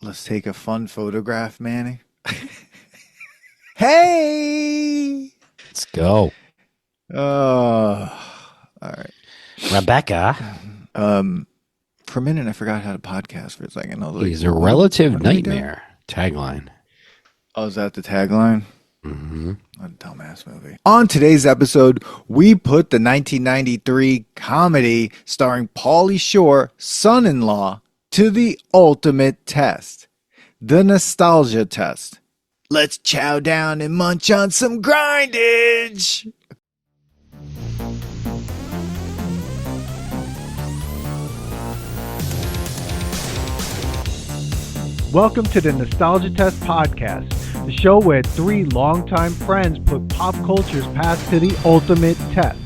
Let's take a fun photograph, Manny. Hey! Let's go. All right. Rebecca For a minute, I forgot how to podcast for a second. I was like, is a relative what do we do? nightmare. Tagline. Oh, is that the tagline? Mm-hmm. What a dumbass movie. On today's episode, we put the 1993 comedy starring Pauly Shore, Son-in-Law, to the ultimate test. The nostalgia test. Let's chow down and munch on some grindage. Welcome to the Nostalgia Test podcast, the show where three longtime friends put pop culture's past to the ultimate test,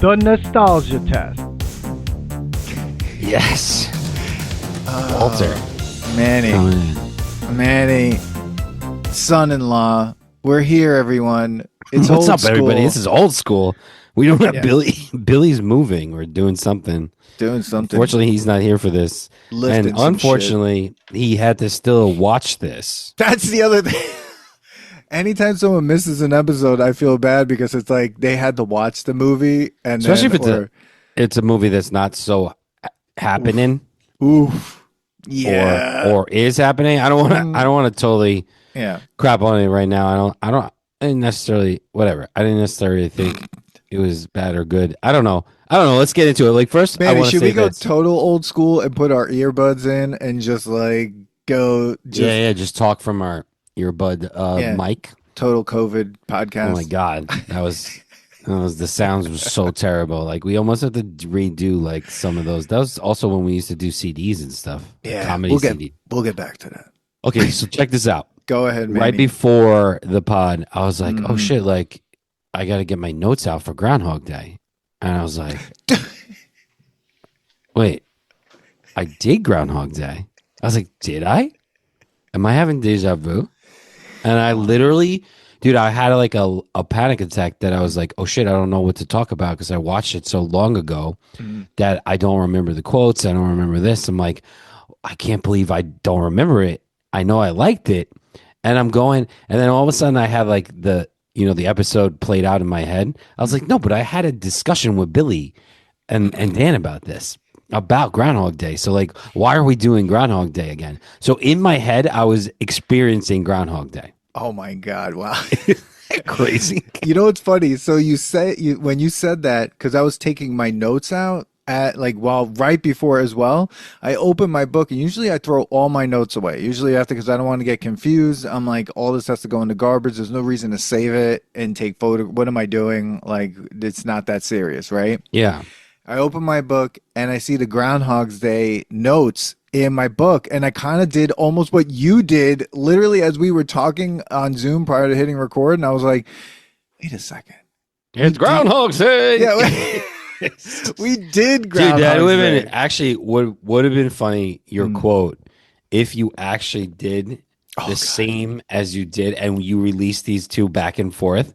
the Nostalgia Test. Yes. Walter. Manny, Son-in-Law. We're here, everyone. It's What's old up, school. everybody? This is old school. We don't have Yeah. Billy. Billy's moving or doing something. Doing something. Fortunately, he's not here for this. Lifting And some unfortunately, he had to still watch this. That's the other thing. Anytime someone misses an episode, I feel bad because it's like they had to watch the movie and Especially then, if it's a movie that's not so happening oof. Yeah. or is happening. I don't want to totally Yeah. crap on it right now. I didn't necessarily think it was bad or good. I don't know. Let's get into it. Like first, I Manny, want to should say we go this. total old school and put our earbuds in and just like go Just talk from our earbud mic. total COVID podcast? Oh my god, that was the sounds were so terrible. Like we almost have to redo like some of those. That was also when we used to do CDs and stuff. Yeah, comedy CD. we'll get back to that. Okay, so check this out. Go ahead, Manny. Right before the pod, I was like, oh shit, like I got to get my notes out for Groundhog Day. And I was like, wait, I did Groundhog Day. I was like, did I? Am I having deja vu? And I literally, dude, I had like a panic attack that I was like, oh shit, I don't know what to talk about because I watched it so long ago that I don't remember the quotes. I don't remember this. I'm like, I can't believe I don't remember it. I know I liked it. And I'm going, and then all of a sudden I had like the episode played out in my head. I was like, no, but I had a discussion with Billy and Dan about this, about Groundhog Day. So like, why are we doing Groundhog Day again? So in my head, I was experiencing Groundhog Day. Oh my god! Wow. Crazy. You know what's funny? So when you said that, because I was taking my notes out at right before as well, I opened my book and usually I throw all my notes away. Usually after, because I don't want to get confused. I'm like, all this has to go in the garbage. There's no reason to save it and take photo. What am I doing? Like, it's not that serious, right? Yeah. I open my book and I see the Groundhog's Day notes in my book, and I kind of did almost what you did literally as we were talking on Zoom prior to hitting record, and I was like, wait a second. It's Groundhog Day. Yeah, we did Groundhog Dude, that would have Day. been actually would have been funny, your quote, if you actually did the same as you did and you released these two back and forth,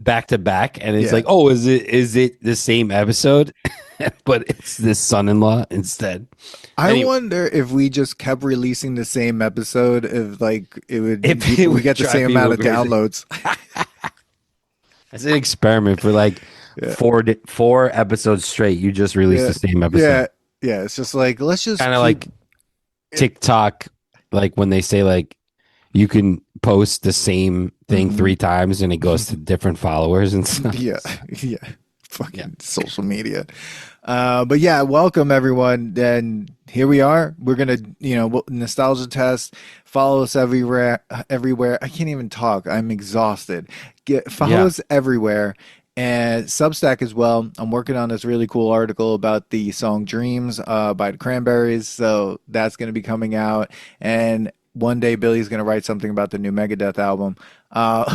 back to back, and it's like, oh, is it the same episode? But it's this Son-in-Law instead. I wonder if we just kept releasing the same episode, if like we get the same amount of downloads. As an experiment for like 4 episodes straight, you just released the same episode. Yeah. It's just like, let's just kind of like TikTok, like when they say like you can post the same thing 3 times and it goes to different followers and stuff. Yeah. Fucking social media. But yeah, welcome everyone. And here we are. We're gonna, nostalgia test. Follow us everywhere. I can't even talk. I'm exhausted. Follow us everywhere. And Substack as well. I'm working on this really cool article about the song Dreams by the Cranberries. So that's going to be coming out. And one day Billy's going to write something about the new Megadeth album,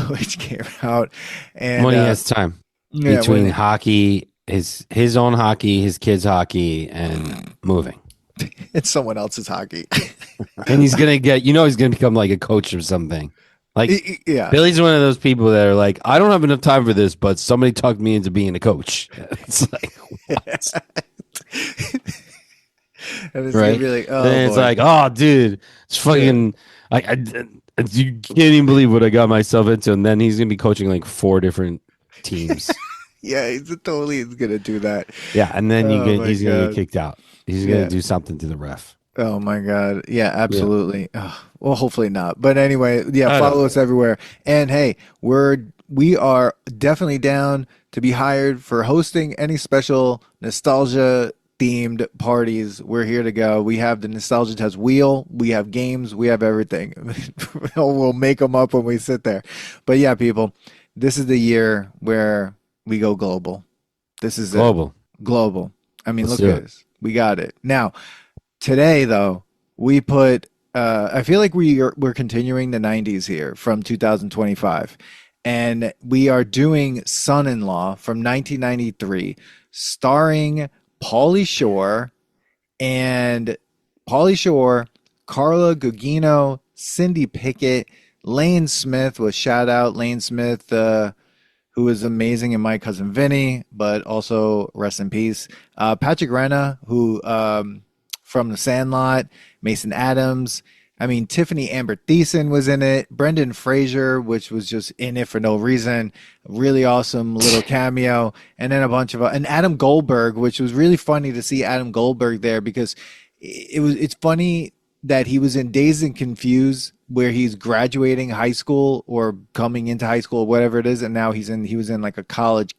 which came out. And when he has time. Between hockey, his own hockey, his kids' hockey, and moving. It's someone else's hockey. And he's going to become like a coach or something. Like, Billy's one of those people that are like, I don't have enough time for this, but somebody talked me into being a coach. It's like, what? And it's right? gonna be like, oh, then it's boy. like, oh, dude, it's fucking. You can't even believe what I got myself into. And then he's gonna be coaching like 4 different teams. Yeah, he's totally gonna do that. Yeah, and then he's gonna get God. kicked out. He's gonna do something to the ref. Oh my God. Yeah, absolutely. Well, hopefully not. But anyway, yeah, follow us everywhere. And hey, we are definitely down to be hired for hosting any special nostalgia themed parties. We're here to go. We have the Nostalgia Test wheel. We have games. We have everything. We'll make them up when we sit there. But yeah, people, this is the year where we go global. This is global. Global. I mean, Let's look at this. We got it. Now, today, though, we put, I feel like we're continuing the 90s here from 2025. And we are doing Son-in-Law from 1993, starring Pauly Shore, Carla Gugino, Cindy Pickett, Lane Smith was shout out. Lane Smith, who is amazing in My Cousin Vinny, but also rest in peace. Patrick Renna, who from The Sandlot, Mason Adams. I mean, Tiffani Thiessen was in it. Brendan Fraser, which was just in it for no reason. Really awesome little cameo. And then a bunch of and Adam Goldberg, which was really funny to see Adam Goldberg there because it's funny that he was in Dazed and Confused, where he's graduating high school or coming into high school, whatever it is, and now he was in like a college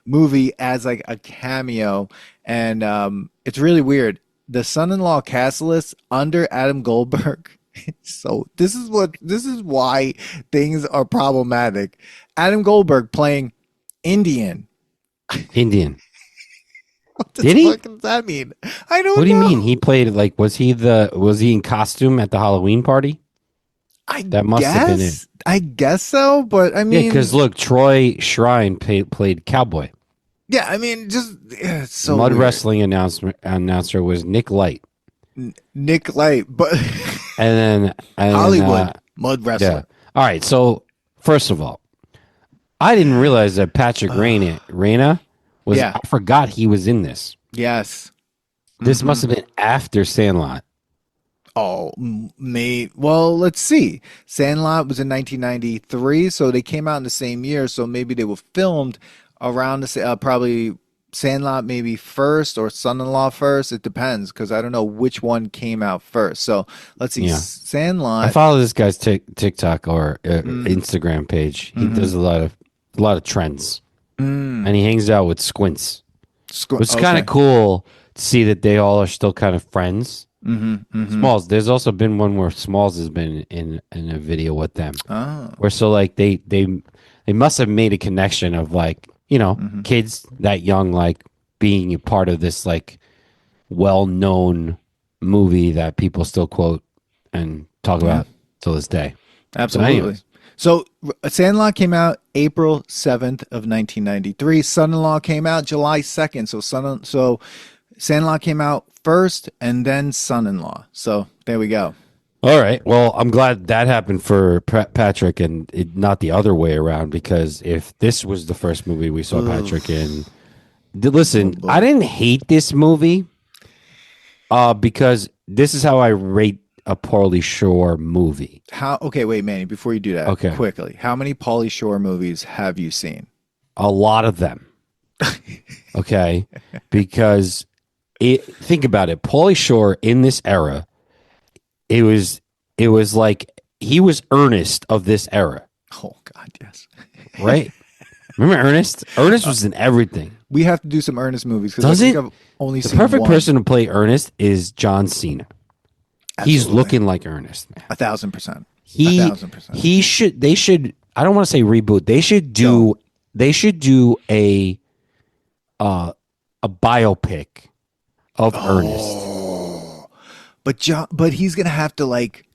movie as like a cameo, and it's really weird. The Son-in-Law cast list under Adam Goldberg. So this is why things are problematic. Adam Goldberg playing Indian. What the fuck does that mean? I don't know. What do you mean? He played like was he in costume at the Halloween party? That must have been it. I guess so, but I mean, because look, Troy Shrine played cowboy. Yeah, I mean, just it's so Mud weird. Wrestling announcer was Nick Light. Nick Light, but and Hollywood Mud Wrestling. Yeah. All right, so first of all, I didn't realize that Patrick Reyna was. Yeah. I forgot he was in this. Yes, This must have been after Sandlot. Oh, well, let's see. Sandlot was in 1993, so they came out in the same year. So maybe they were filmed around the probably Sandlot maybe first or Son-in-Law first. It depends because I don't know which one came out first. So let's see. Yeah. Sandlot. I follow this guy's TikTok or Instagram page. He does a lot of trends, and he hangs out with Squints. It's kind of cool to see that they all are still kind of friends. Smalls. There's also been one where Smalls has been in a video with them. Where so like they must have made a connection of like, you know, kids that young, like being a part of this like well-known movie that people still quote and talk about till this day. Absolutely. So Sandlot came out April 7th of 1993. Son-in-Law came out July 2nd. So Sandlot came out first and then Son-in-Law. So there we go. All right. Well, I'm glad that happened for Patrick and not the other way around, because if this was the first movie we saw Patrick in, listen, I didn't hate this movie because this is how I rate a Pauly Shore movie. Okay, wait, Manny, before you do that, quickly, how many Pauly Shore movies have you seen? A lot of them. Okay, because think about it. Pauly Shore in this era, it was like he was Ernest of this era. Oh God, yes. Right? Remember Ernest? Ernest was in everything. We have to do some Ernest movies because I think I've only seen the perfect one. person to play Ernest is John Cena. Absolutely. He's looking like Ernest, man. 1,000%. He should. They should. I don't want to say reboot. They should do. They should do a biopic of Ernest. But he's gonna have to like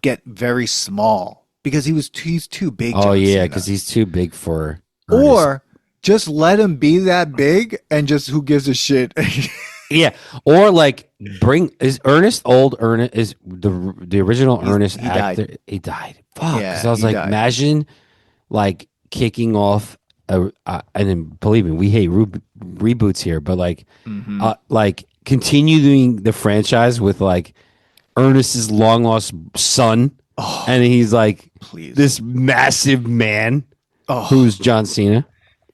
get very small because he's too big. Oh yeah, because he's too big for Ernest. Or just let him be that big and just who gives a shit. Yeah, or like is Ernest old? Ernest is the original Ernest actor. He died. Fuck. Yeah, I was like, imagine like kicking off and then believe me, we hate reboots here, but like continuing the franchise with like Ernest's long lost son, and he's like this massive man who's John Cena.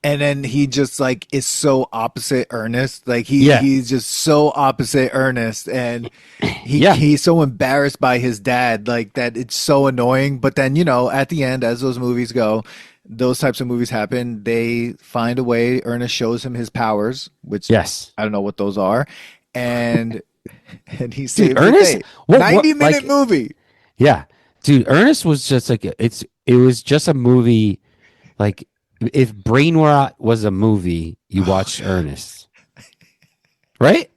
And then he just like is so opposite Ernest. Like he's just so opposite Ernest, and he's so embarrassed by his dad, like that it's so annoying. But then, you know, at the end, as those movies go, those types of movies happen. They find a way. Ernest shows him his powers, which I don't know what those are, and he saves Ernest. 90-minute movie. Yeah, dude, Ernest was just like it was just a movie, like. If Brain Rot was a movie, you watched Ernest, right?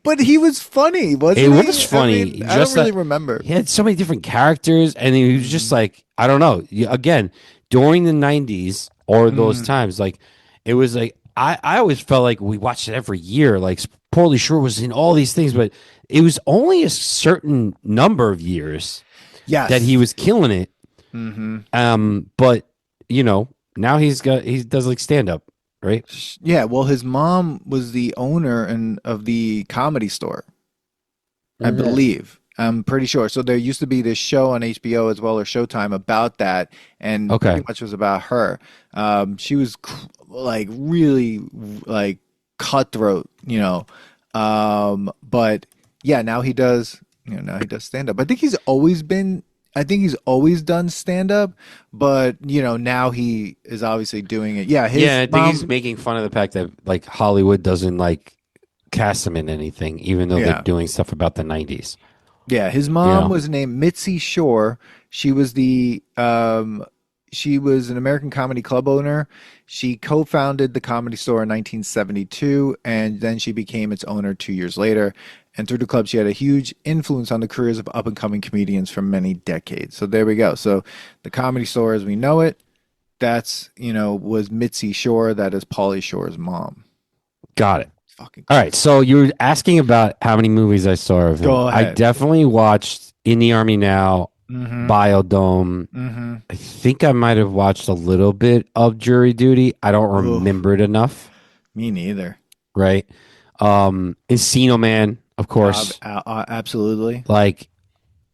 But he was funny, wasn't he? It was funny. I mean, I don't really remember. He had so many different characters, and he was just like, I don't know. Again, during the 90s or those times, like, it was like, I always felt like we watched it every year. Like, Pauly Shore was in all these things, but it was only a certain number of years that he was killing it. But, you know, now he does like stand up, right? Yeah, well, his mom was the owner of the Comedy Store, I believe. I'm pretty sure. So there used to be this show on HBO as well, or Showtime, about that, and pretty much was about her. She was like really like cutthroat, you know. But yeah, now he does stand up. I think he's always done stand up, but you know, now he is obviously doing it. Yeah, I think he's making fun of the fact that like Hollywood doesn't like cast him in anything, even though they're doing stuff about the 90s. Yeah, his mom was named Mitzi Shore. She was she was an American Comedy Club owner. She co-founded the Comedy Store in 1972, and then she became its owner 2 years later. And through the club, she had a huge influence on the careers of up-and-coming comedians for many decades. So there we go. So the Comedy Store as we know it, that's, you know, was Mitzi Shore. That is Pauly Shore's mom. Got it. Fucking cool. All right. So you were asking about how many movies I saw of him. Go ahead. I definitely watched In the Army Now, Biodome. I think I might have watched a little bit of Jury Duty. I don't remember it enough. Me neither. Right. Encino Man, of course. Absolutely. Like,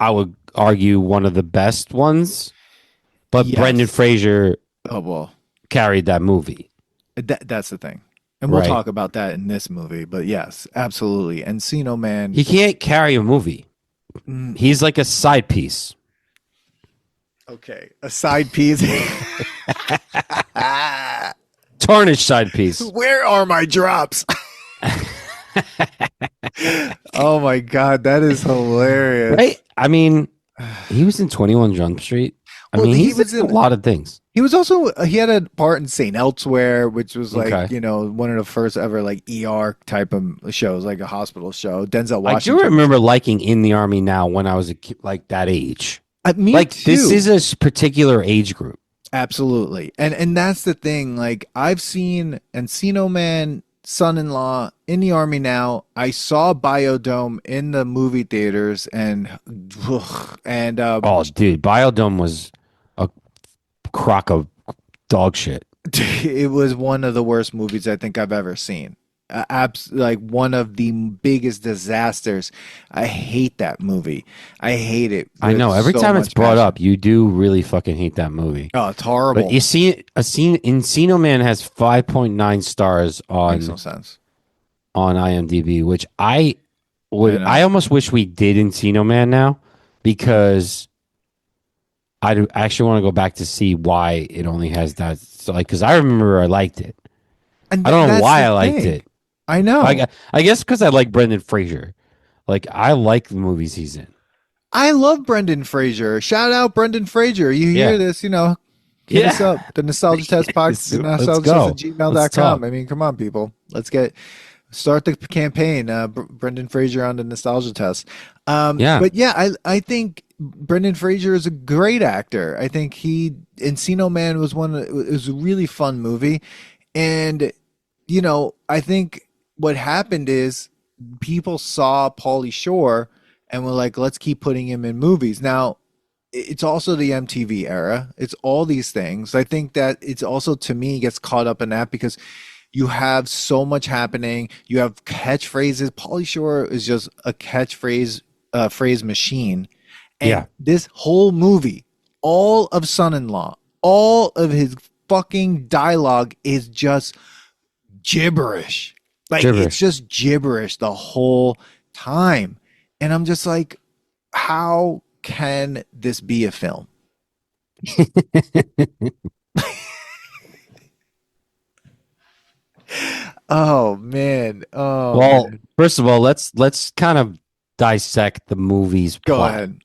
I would argue one of the best ones, but Brendan Fraser carried that movie. That's the thing. And we'll talk about that in this movie. But yes, absolutely. Encino Man. He can't carry a movie. He's like a side piece. Okay. A side piece. Tarnished side piece. Where are my drops? Oh my God. That is hilarious. Right? I mean, he was in 21 Jump Street. I mean, he was in a lot of things. He was also, he had a part in St. Elsewhere, which was like, you know, one of the first ever like ER type of shows, like a hospital show. Denzel Washington. I do remember liking In the Army Now when I was like that age. Me like too. This is a particular age group. Absolutely. And that's the thing. Like, I've seen Encino Man, Son-in-Law, In the Army Now. I saw Biodome in the movie theaters, and oh, dude, Biodome was a crock of dog shit. It was one of the worst movies I think I've ever seen. Like one of the biggest disasters. I hate that movie. I hate it. I know. Every time it's brought up, you do really fucking hate that movie. Oh, it's horrible. But you see, Encino Man has 5.9 stars on. Makes no sense. On IMDb, which I almost wish we did Encino Man now, because I actually want to go back to see why it only has that. So, like, because I remember I liked it. And I don't know why I liked it. I know. I guess because I like Brendan Fraser. Like, I like the movies he's in. I love Brendan Fraser. Shout out Brendan Fraser. You hear this, you know, hit us up. The Nostalgia Test Podcast, the Nostalgia Test at gmail.com. I mean, come on, people. Let's start the campaign. Brendan Fraser on the Nostalgia Test. But yeah, I think Brendan Fraser is a great actor. I think Encino Man was it was a really fun movie. And, you know, I think what happened is people saw Pauly Shore and were like, let's keep putting him in movies. Now, it's also the MTV era. It's all these things. I think that it's also, to me, gets caught up in that because You have so much happening. You have catchphrases. Pauly Shore is just a catchphrase phrase machine. And this whole movie, all of Son-in-Law, all of his fucking dialogue is just gibberish. Like it's just gibberish the whole time. And I'm just like, how can this be a film? Oh man. Oh well, man. First of all, let's kind of dissect the movie's plot. Go ahead.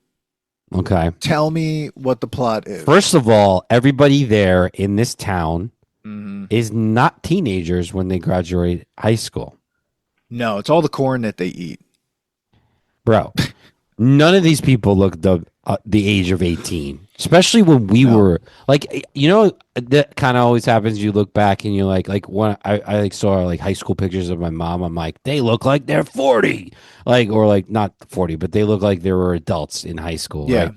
Okay. Tell me what the plot is. First of all, everybody there in this town is not teenagers when they graduate high school. No, it's all the corn that they eat. Bro, none of these people look the age of 18, especially when we were like, you know, that kind of always happens. You look back and you're like when I like saw like high school pictures of my mom. I'm like, they look like they're 40, like, or like not 40, but they look like they were adults in high school. Yeah. Right?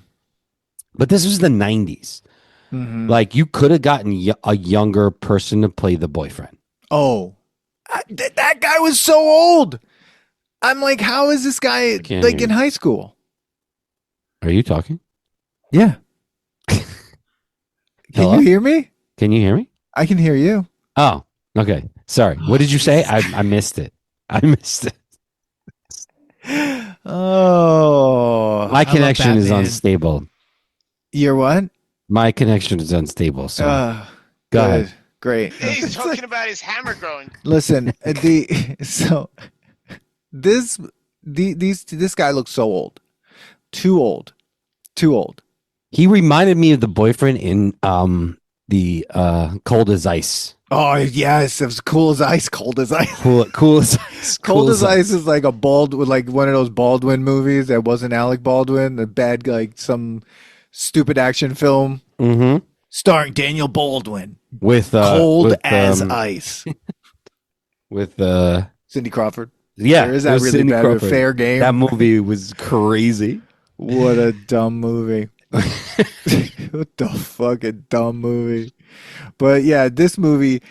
But this was the 90s. Like you could have gotten a younger person to play the boyfriend. Oh, that guy was so old. I'm like, how is this guy like in high school? Are you talking? Yeah. Can you hear me? Can you hear me? I can hear you. Oh, okay. Sorry. What did you say? I missed it. I missed it. Oh, my connection is unstable. You're what? My connection is unstable. So go ahead. Great. He's talking about his hammer growing. Listen, this guy looks so old. Too old. He reminded me of the boyfriend in the Cold as Ice. Oh yes, it was cool as ice. Cold as ice. Cool as ice. Cold as ice is like like one of those Baldwin movies that wasn't Alec Baldwin, the bad like some stupid action film starring Daniel Baldwin with Cold as Ice with Cindy Crawford. Yeah, or is that really Cindy bad? Crawford. Fair Game. That movie was crazy. What a dumb movie. What the fucking dumb movie. But yeah, this movie,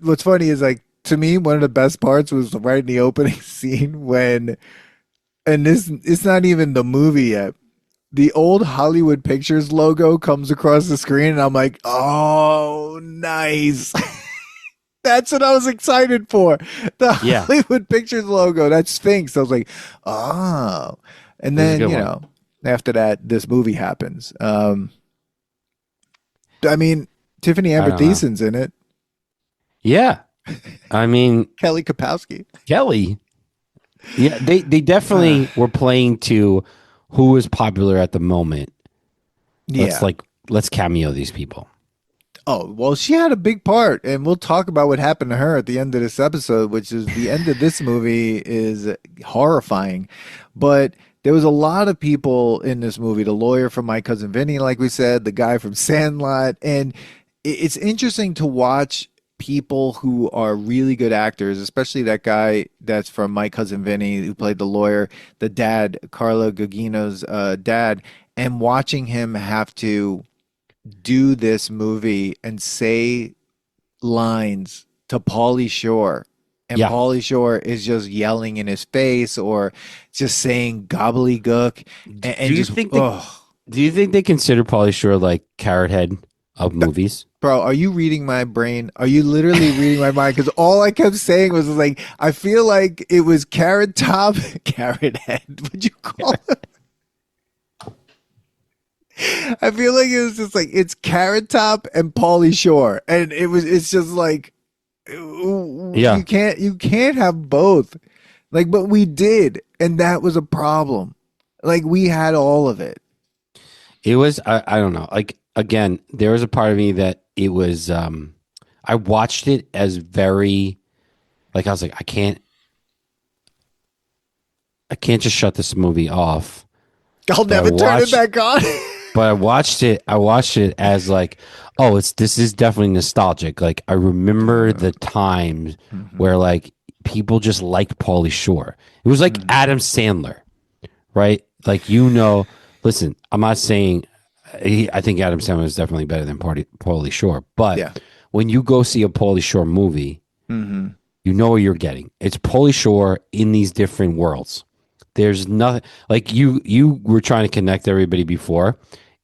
what's funny is like, to me, one of the best parts was right in the opening scene when, and this, it's not even the movie yet, the old Hollywood Pictures logo comes across the screen and I'm like, oh, nice. That's what I was excited for. The Hollywood Pictures logo, that Sphinx. I was like, oh. And then, you know, after that, this movie happens. I mean, Tiffani Thiesen's in it. Yeah. I mean, Kelly Kapowski. Kelly. Yeah, they definitely were playing to who was popular at the moment. Yeah. Let's cameo these people. Oh, well, she had a big part, and we'll talk about what happened to her at the end of this episode, which is the end of this movie is horrifying. But there was a lot of people in this movie, the lawyer from My Cousin Vinny, like we said, the guy from Sandlot, and it's interesting to watch people who are really good actors, especially that guy that's from My Cousin Vinny who played the lawyer, the dad, Carla Gugino's dad, and watching him have to do this movie and say lines to Pauly Shore, and Pauly Shore is just yelling in his face or just saying gobbledygook. And do you think they consider Pauly Shore like Carrot Head of movies? Bro, are you reading my brain? Are you literally reading my mind? Because all I kept saying was like, I feel like it was Carrot Top, Carrot Head. Would you call it? I feel like it was just like, it's Carrot Top and Pauly Shore, and it's just like, you can't have both, like, but we did, and that was a problem. Like, we had all of it. It was I don't know. Like, again, there was a part of me that it was. I watched it as very, like, I was like, I can't just shut this movie off. I'll never turn it back on. But I watched it as like, oh, this is definitely nostalgic. Like, I remember the times where like people just liked Pauly Shore. It was like Adam Sandler, right? Like, you know, listen, I'm not saying I think Adam Sandler is definitely better than Pauly Shore, but when you go see a Pauly Shore movie, Mm-hmm. You know what you're getting. It's Pauly Shore in these different worlds. There's nothing like you were trying to connect everybody before.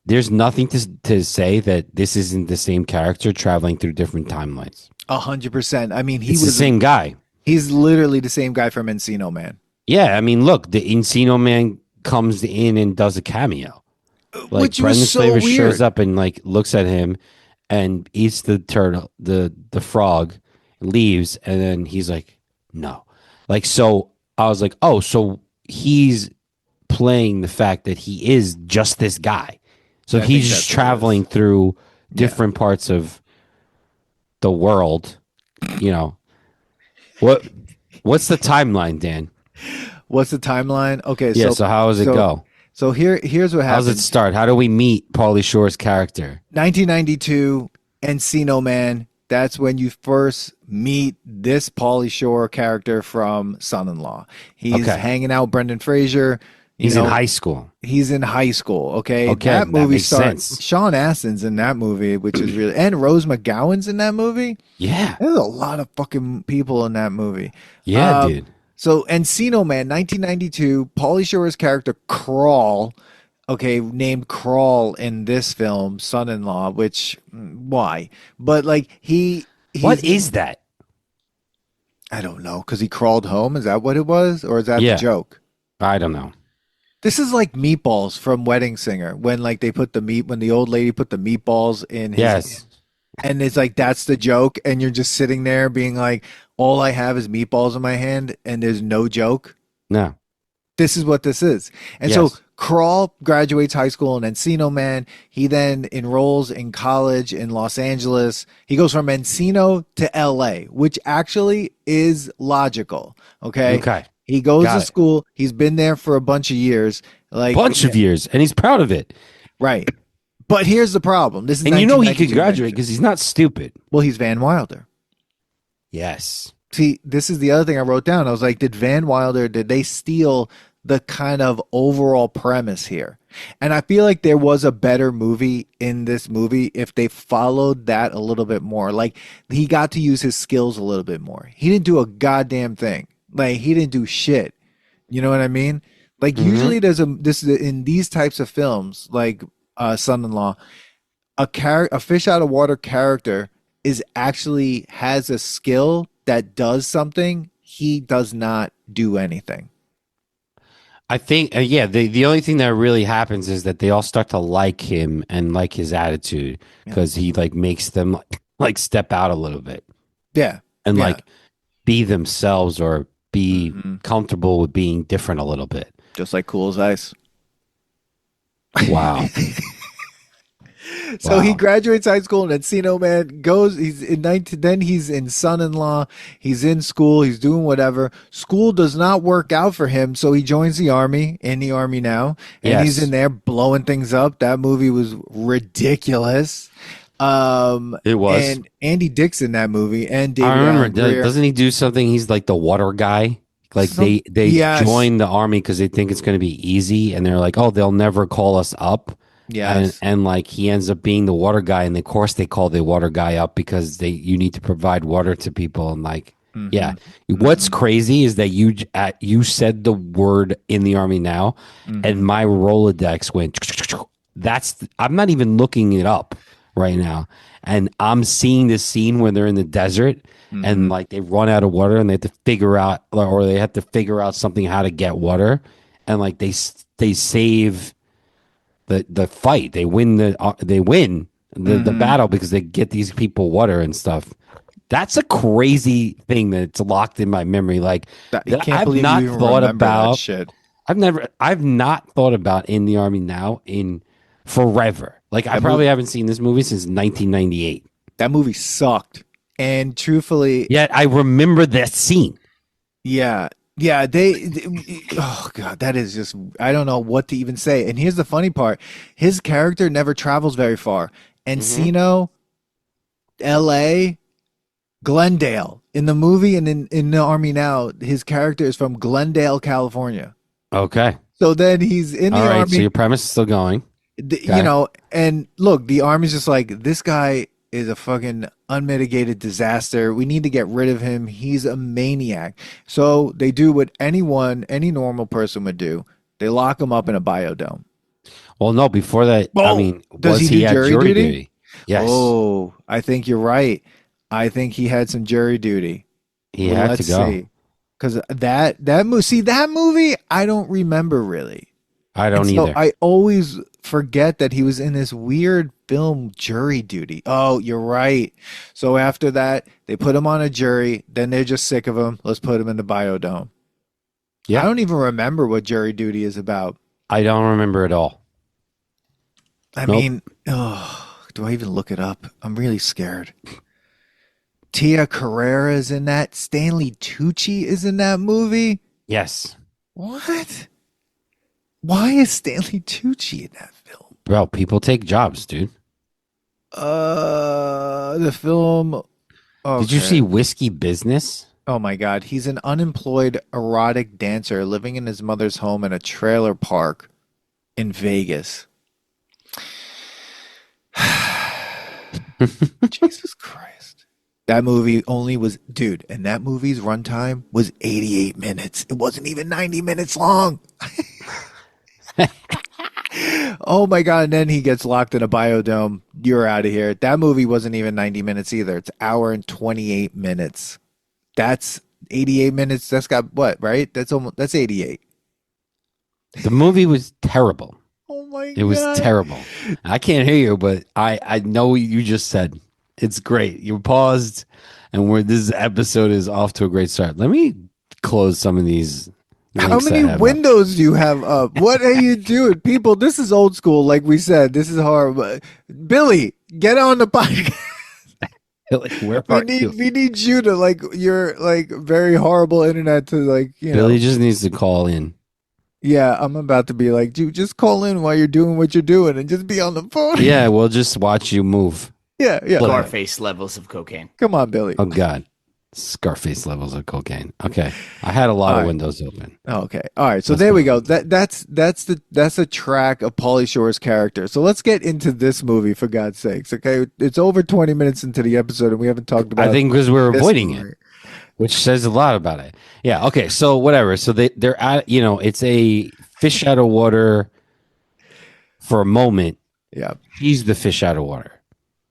There's nothing to say that this isn't the same character traveling through different timelines. 100%. I mean, It's the same guy. He's literally the same guy from Encino Man. Yeah, I mean, look, the Encino Man comes in and does a cameo. Like Which Brendan was so Flavor weird. shows up and like looks at him and eats the turtle, the frog, leaves, and then he's like, no. Like, so I was like, oh, so he's playing the fact that he is just this guy. So I he's think just that's what it traveling is. through different parts of the world. You know, what's the timeline, Dan? What's the timeline? Okay, Yeah, so how does it go? So here's what How happened. does it start? How do we meet Pauly Shore's character? 1992, Encino Man. That's when you first meet this Pauly Shore character from Son-in-Law. He's Okay. hanging out with Brendan Fraser. He's in high school. He's in high school. Okay. Okay, That that movie makes starts. sense. Sean Astin's in that movie, which is really, and Rose McGowan's in that movie. Yeah. There's a lot of fucking people in that movie. Yeah, dude. So Encino Man, 1992, Pauly Shore's character Crawl, okay, named Crawl in this film, Son-in-Law, which why? But like he's, What is that? I don't know, because he crawled home. Is that what it was, or is that Yeah. the joke? I don't know. This is like Meatballs from Wedding Singer when like they put when the old lady put the meatballs in his Yes. and it's like that's the joke, and you're just sitting there being like, all I have is meatballs in my hand, and there's no joke. No. This is what this is. And Yes. so Crawl graduates high school in Encino Man. He then enrolls in college in Los Angeles. He goes from Encino to LA, which actually is logical. Okay. Okay. He goes Got to it. school. He's been there for a bunch of years. Like Bunch of years, and he's proud of it. right. But here's the problem. This is And you know he could 1992 graduate because he's not stupid. Well, he's Van Wilder. Yes. See, this is the other thing I wrote down. I was like, did they steal the kind of overall premise here? And I feel like there was a better movie in this movie if they followed that a little bit more. Like he got to use his skills a little bit more. He didn't do a goddamn thing. Like he didn't do shit. You know what I mean? Like usually in these types of films, like Son-in-Law, a fish out of water character is actually has a skill that does something. He does not do anything. I think, the only thing that really happens is that they all start to like him and like his attitude because he like makes them like step out a little bit. Yeah. And Yeah. like be themselves or be comfortable with being different a little bit. Just like Cool as Ice. Wow. So he Wow. graduates high school, and Encino Man he's in 19, then he's in Son-in-Law, he's in school, he's doing whatever. School does not work out for him, so he joins the army, in the army now, and Yes. he's in there blowing things up. That movie was ridiculous. It was. And Andy Dick's in that movie, and David I remember, Allen Greer. doesn't he do something? He's like the water guy. Like they Yes. join the army because they think it's going to be easy, and they're like, oh, they'll never call us up. Yes. And like he ends up being the water guy, and of course they call the water guy up because you need to provide water to people, and like yeah. What's crazy is that you said the word in the army now, and my Rolodex went. I'm not even looking it up right now, and I'm seeing this scene when they're in the desert. And like they run out of water and they have to figure out, or they have to figure out something how to get water, and like they save the fight. They win the battle because they get these people water and stuff. That's a crazy thing that's locked in my memory. Like I can't I've believe not you even thought remember that about. shit. I've not thought about in the army now in forever. Like I probably haven't seen this movie since 1998. That movie sucked. And truthfully, Yet I remember that scene. yeah, oh god, that is just, I don't know what to even say. And here's the funny part: his character never travels very far. Encino, L.A., Glendale. In the movie and in the army now, his character is from Glendale, California. Okay. So then he's in the All right. army. So your premise is still going. You know, and look, the army's just like, this guy is a fucking unmitigated disaster. We need to get rid of him. He's a maniac. So they do what any normal person would do. They lock him up in a biodome. Well, no, before that, I mean, does he do at jury duty? Yes. Oh, I think you're right. I think he had some jury duty. He had to go. Because that movie, I don't remember really. I don't either. I always forget that he was in this weird film, Jury Duty. Oh, you're right. So after that, they put him on a jury. Then they're just sick of him. Let's put him in the biodome. Yeah. I don't even remember what Jury Duty is about. I don't remember at all. I mean, do I even look it up? I'm really scared. Tia Carrere is in that. Stanley Tucci is in that movie. Yes. What? Why is Stanley Tucci in that film? Bro, people take jobs, dude. The film. Okay. Did you see Whiskey Business? Oh my God. He's an unemployed erotic dancer living in his mother's home in a trailer park in Vegas. Jesus Christ. That movie only was, dude, and that movie's runtime was 88 minutes. It wasn't even 90 minutes long. Oh my God. And then he gets locked in a biodome. You're out of here. That movie wasn't even 90 minutes either. It's an hour and 28 minutes. That's 88 minutes. That's got what, right? That's 88. The movie was terrible. Oh my God. It was terrible. I can't hear you, but I know what you just said. It's great. You paused, and this episode is off to a great start. Let me close some of these. How many windows do you have up? What are you doing? People, this is old school, like we said. This is horrible. Billy, get on the podcast. Where are you? We need you to, like, your, like, very horrible internet to, like, you know. Billy just needs to call in. Yeah, I'm about to be like, dude, just call in while you're doing what you're doing and just be on the phone. Yeah, we'll just watch you move. Yeah. Scarface levels of cocaine. Come on, Billy. Oh, God. Scarface levels of cocaine. Okay. I had a lot of windows open. Okay. All right. So there we go. That's a track of Pauly Shore's character. So let's get into this movie, for God's sakes. Okay. It's over 20 minutes into the episode and we haven't talked about it. I think because we're avoiding it, which says a lot about it. Yeah. Okay. So whatever. So they're at, it's a fish out of water for a moment. Yeah. He's the fish out of water.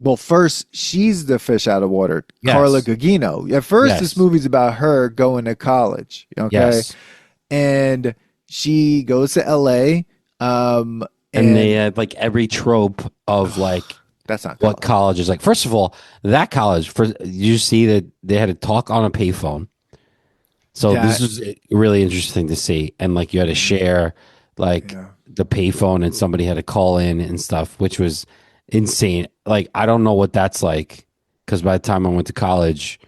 Well, first, she's the fish out of water, yes. Carla Gugino. At first, This movie's about her going to college, okay? Yes. And she goes to L.A. And they had, like, every trope of, like, that's not what college is like. First of all, that college, you see that they had to talk on a payphone. So this was really interesting to see. And, like, you had to share, like, the payphone and somebody had to call in and stuff, which was insane. Like, I don't know what that's like, because by the time I went to college,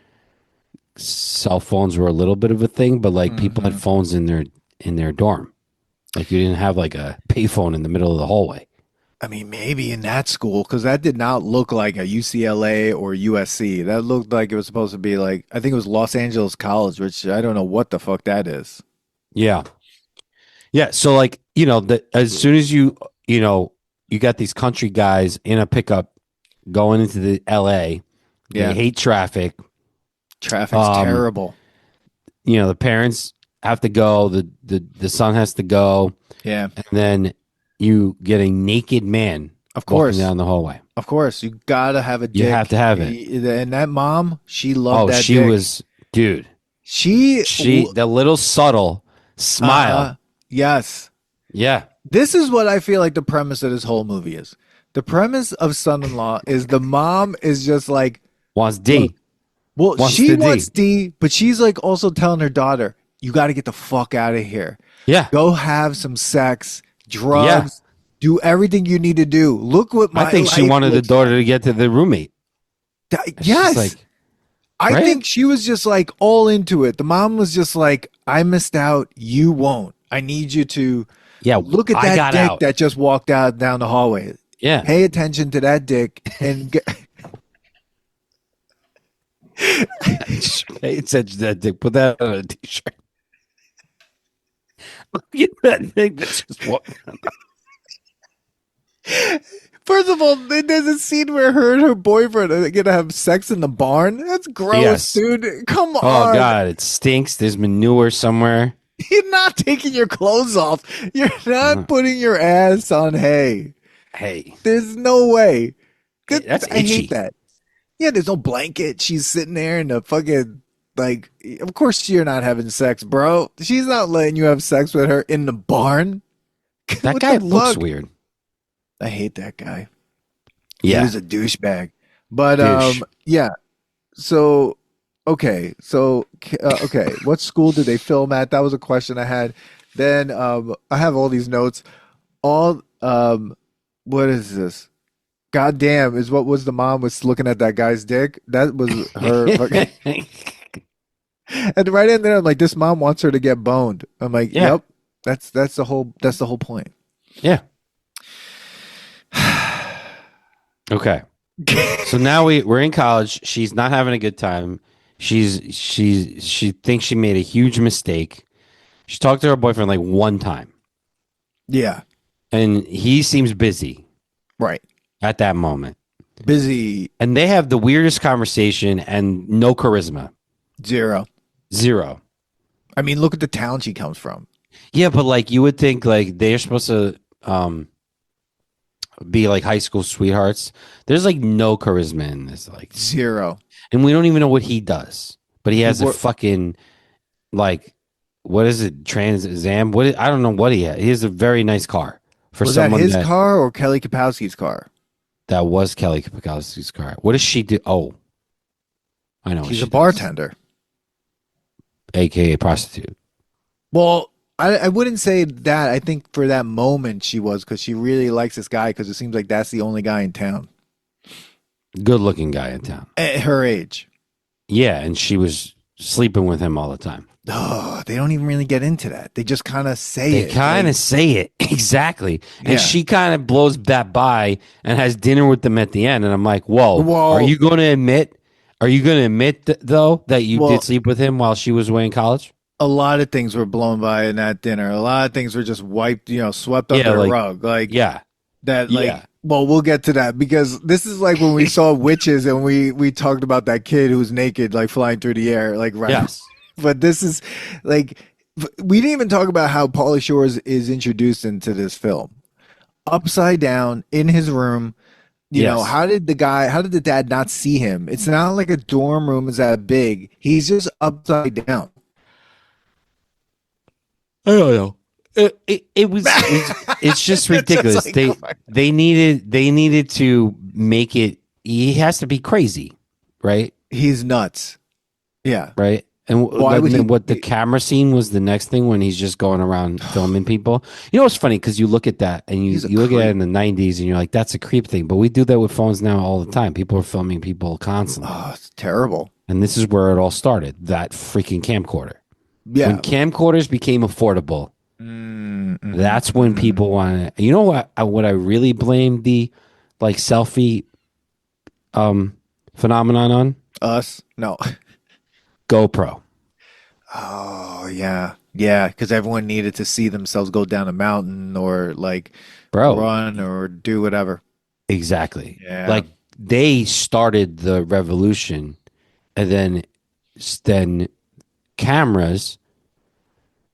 cell phones were a little bit of a thing, but like people had phones in their dorm. Like, you didn't have like a payphone in the middle of the hallway. I mean, maybe in that school, because that did not look like a UCLA or USC. That looked like it was supposed to be like, I think it was Los Angeles College, which I don't know what the fuck that is. Yeah. So like, as soon as you got these country guys in a pickup going into the LA. They hate traffic. Traffic's terrible. The parents have to go. The son has to go. Yeah. And then you get a naked man, of course, walking down the hallway. Of course. You got to have a dick. You have to have it. And that mom, she loved that she dick. was, dude. She the little subtle smile. Yes. Yeah. This is what I feel like the premise of this whole movie is. The premise of Son-in-Law is the mom is just like, wants D. Well, she wants D, but she's like also telling her daughter, you got to get the fuck out of here. Yeah. Go have some sex, drugs, do everything you need to do. Look what my I think she wanted the daughter to get to the roommate. Yes. Like, I think she was just like all into it. The mom was just like, I missed out. You won't. I need you to look at that dick that just walked out down the hallway. Yeah. Pay attention to that dick and pay attention to that dick. Put that on a t-shirt. Look at that thing that just walked down. First of all, there's a scene where her and her boyfriend are gonna have sex in the barn. That's gross, Yes. dude. Come on. Oh God, it stinks. There's manure somewhere. You're not taking your clothes off. You're not putting your ass on hay. Hey, There's no way. that's I itchy. hate that. Yeah, there's no blanket. She's sitting there in the fucking, like, of course you're not having sex, bro. She's not letting you have sex with her in the barn. That What guy the looks fuck? weird. I hate that guy. Yeah. He was a douchebag. But Douche. yeah. So okay. What school did they film at? That was a question I had. Then I have all these notes. All what is this? God damn, is what was the mom was looking at that guy's dick? That was her fucking and right in there, I'm like, this mom wants her to get boned. I'm like, Yeah. yep. That's the whole point. Yeah. Okay. So now we're in college. She's not having a good time. She thinks she made a huge mistake. She talked to her boyfriend like one time, Yeah. and he seems busy Right. at that moment. Busy And they have the weirdest conversation and no charisma. zero. Zero. I mean, look at the town she comes from. Yeah, but like you would think like they're supposed to be like high school sweethearts. There's like no charisma in this, like, Zero. and we don't even know what he does. But he has a Wor- fucking like, what is it? Trans Am? I don't know what he has. He has a very nice car for Was that someone his that car or Kelly Kapowski's car? that was Kelly Kapowski's car. What does she do? Oh, I know. what She's she a does. bartender. AKA prostitute. Well, I wouldn't say that. I think for that moment she was, because she really likes this guy, because it seems like that's the only guy in town Good looking guy in town. at her age. Yeah, and she was sleeping with him all the time. Oh, they don't even really get into that. They just kind of say They it. kind of Like, say it exactly, and Yeah. she kind of blows that by and has dinner with them at the end. And I'm like, "Whoa, Whoa. are you going to admit? Are you going to admit though that you Well- did sleep with him while she was away in college?" a lot of things were blown by in that dinner. A lot of things were just wiped, swept Yeah, under the like- rug. Like Yeah, that, like, Yeah. well, we'll get to that, because this is like when we saw witches and we talked about that kid who was naked, like flying through the air, like right. yes, But this is like, we didn't even talk about how Pauly Shore is introduced into this film. Upside down in his room. Yes. How did the dad not see him? It's not like a dorm room is that big. He's just upside down. I don't know. It was. It's just It's just ridiculous. like, they needed to make it. He has to be crazy, right? He's nuts. Yeah. Right. And Why would he- what the camera scene was the next thing when he's just going around filming people. You know what's funny? Because you look at that and you He's a look at it creep. in the 90s and you're like, that's a creep thing. But we do that with phones now all the time. People are filming people constantly. Oh, it's terrible. And this is where it all started. That freaking camcorder. Yeah. When camcorders became affordable, that's when people wanted. You know what? What I really blame the like selfie phenomenon on? Us? No. GoPro. Oh, yeah. Yeah, because everyone needed to see themselves go down a mountain or like Bro. run or do whatever. Exactly. Yeah. Like they started the revolution, and then cameras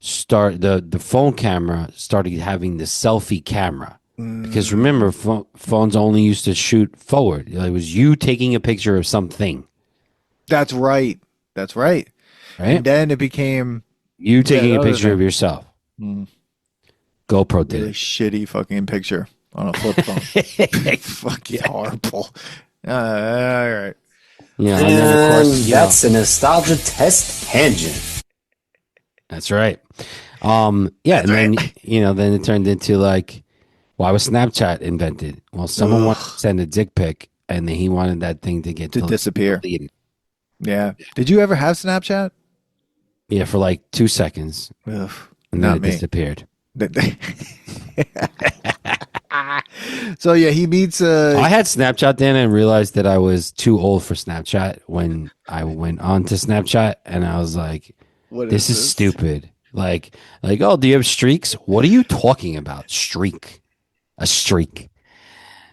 start the phone camera started having the selfie camera. Because remember, phones only used to shoot forward. It was you taking a picture of something, That's right. That's right. right? And then it became You taking the a other picture thing. of yourself. Mm. GoPro did really it. shitty fucking picture on a flip phone. Fucking horrible. All right. Yeah, and then of course, That's a nostalgia test tangent. that's right. Yeah, and then then it turned into like, why was Snapchat invented? Well, someone wanted to send a dick pic, and then he wanted that thing to get To disappear. deleted. Yeah. Did you ever have Snapchat? Yeah, for like 2 seconds, Ugh, and not then it me. disappeared. So yeah, he meets I had Snapchat then and realized that I was too old for Snapchat when I went on to Snapchat, and I was like, what this is stupid. Like, oh, do you have streaks? What are you talking about? Streak. A streak.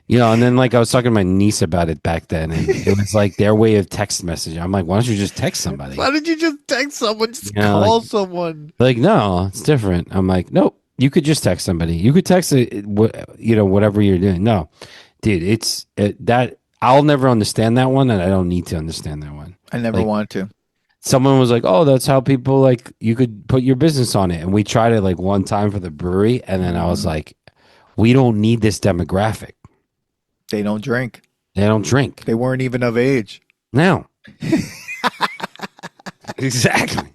And then like I was talking to my niece about it back then, and it was like their way of text messaging. I'm like, why don't you just text somebody? Why did you just text someone? Just call someone. Like, no, it's different. I'm like, nope. You could just text somebody. You could text it, whatever you're doing. No, dude, that I'll never understand that one, and I don't need to understand that one. I never want to. Someone was like, "Oh, that's how people like you could put your business on it," and we tried it like one time for the brewery, and then I was like, "We don't need this demographic. They don't drink. They don't drink. They weren't even of age." No, exactly.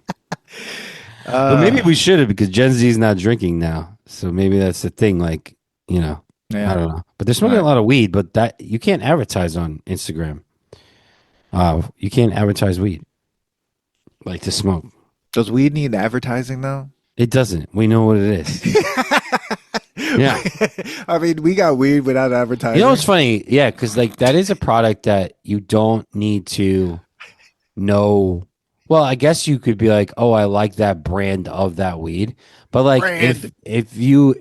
But maybe we should have, because Gen Z is not drinking now, so maybe that's the thing. Like, I don't know. But they're smoking a lot of weed, but that you can't advertise on Instagram. You can't advertise weed. Like to smoke. Does weed need advertising though? It doesn't. We know what it is. Yeah. I mean, we got weed without advertising. You know what's funny? Yeah, because like that is a product that you don't need to know. Well, I guess you could be like, oh, I like that brand of that weed. But like if you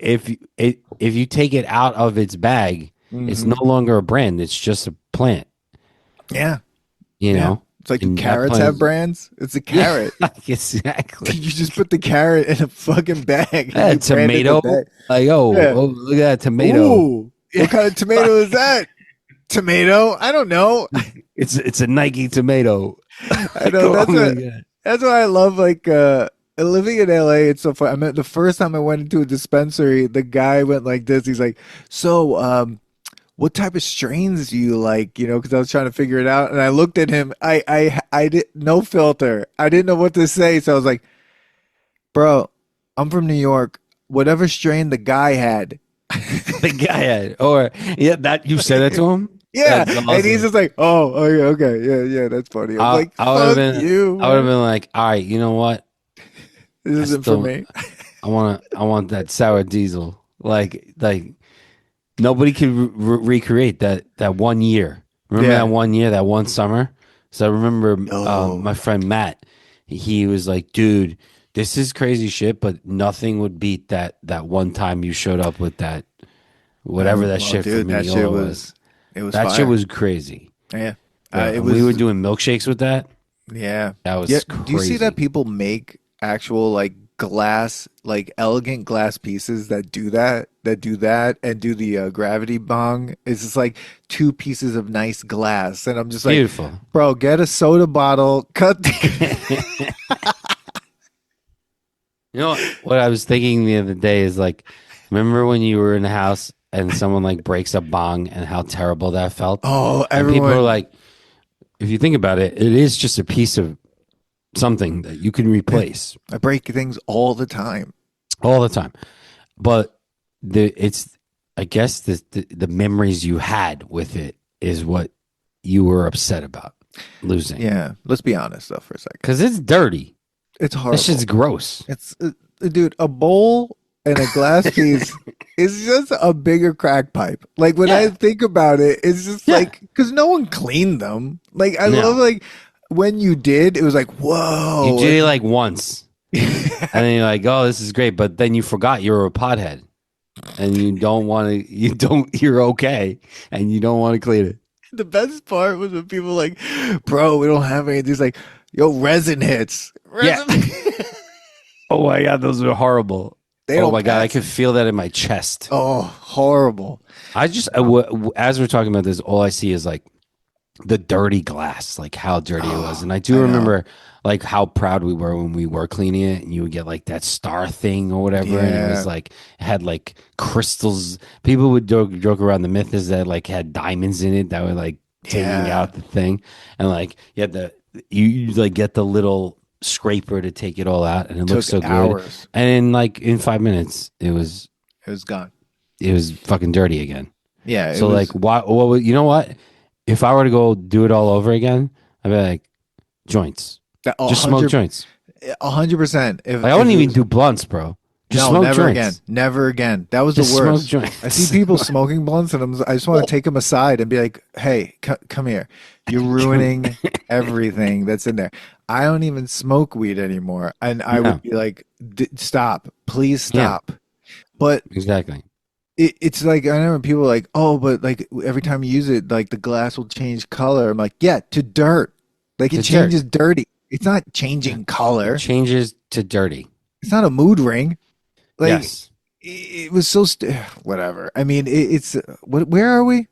take it out of its bag, it's no longer a brand. It's just a plant. Yeah. You know? It's like the carrots have brands. It's a carrot. Yeah, exactly. You just put the carrot in a fucking bag. Yeah, tomato. Like, oh, look at that tomato. Ooh, what kind of tomato is that? Tomato? I don't know. It's a Nike tomato. I know. That's why I love like living in LA. It's so fun. I mean, the first time I went into a dispensary, the guy went like this. He's like, "So, what type of strains do you like?" Because I was trying to figure it out, and I looked at him. I did no filter. I didn't know what to say, so I was like, "Bro, I'm from New York. Whatever strain the guy had." The guy had, that you said that to him. Yeah, awesome. And he's just like, "Oh, yeah, okay, yeah, that's funny." I'm like, I would have been like, "All right, you know what? This isn't for me. I want that sour diesel. Like nobody can recreate that 1 year. Remember that 1 year, that one summer? So I remember my friend Matt. He was like, "Dude, this is crazy shit, but nothing would beat that one time you showed up with that whatever that shit dude, for me was." It was that fire. Shit was crazy. Yeah, we were doing milkshakes with that. Yeah, that was crazy. Do you see that people make actual like glass, like elegant glass pieces that do that and do the gravity bong? It's just like two pieces of nice glass, and I'm just like, beautiful, bro. Get a soda bottle, cut. You know what I was thinking the other day is like, remember when you were in the house and someone like breaks a bong and how terrible that felt? Oh, and people are like, if you think about it, it is just a piece of something that you can replace. I break things all the time. But I guess the memories you had with it is what you were upset about losing. Yeah, let's be honest though for a second, because it's dirty. It's horrible. That shit's gross. It's dude, a bowl and a glass piece is just a bigger crack pipe. Like when I think about it, it's just like, because no one cleaned them. Like I love like when you did, it was like, whoa. You did it like once. And then you're like, oh, this is great. But then you forgot you were a pothead. And you don't want to, you're okay. And you don't want to clean it. The best part was when people were like, bro, we don't have any. It's like, yo, resin hits. Resin. Yeah. Oh my God, those are horrible. Oh my God, I could feel that in my chest. Oh, horrible. I just, as we're talking about this, all I see is like the dirty glass, like how dirty it was. And I do remember like how proud we were when we were cleaning it, and you would get like that star thing or whatever. And it was like, it had like crystals. People would joke around, the myth is that like had diamonds in it that were like taking out the thing. And like you like get the little scraper to take it all out, and it looks so good. And in 5 minutes it was gone. It was fucking dirty again. Yeah. So like, why? Well, you know what? If I were to go do it all over again, I'd be like, joints. Just smoke joints. 100%. I wouldn't even do blunts, bro. Just smoke never joints. again. Never again. That was just the worst. Smoke joints. I see people smoking blunts, and I just want to take them aside and be like, "Hey, come here. You're ruining everything that's in there." I don't even smoke weed anymore, and I would be like, "Stop, please stop." Yeah. But exactly. it's like I know people are like, oh, but like every time you use it, like the glass will change color. I'm like, yeah, to dirt. Like it To dirt. changes dirty. It's not changing color. It changes to dirty. It's not a mood ring. Like Yes. it was so whatever. I mean, it's what? Where are we?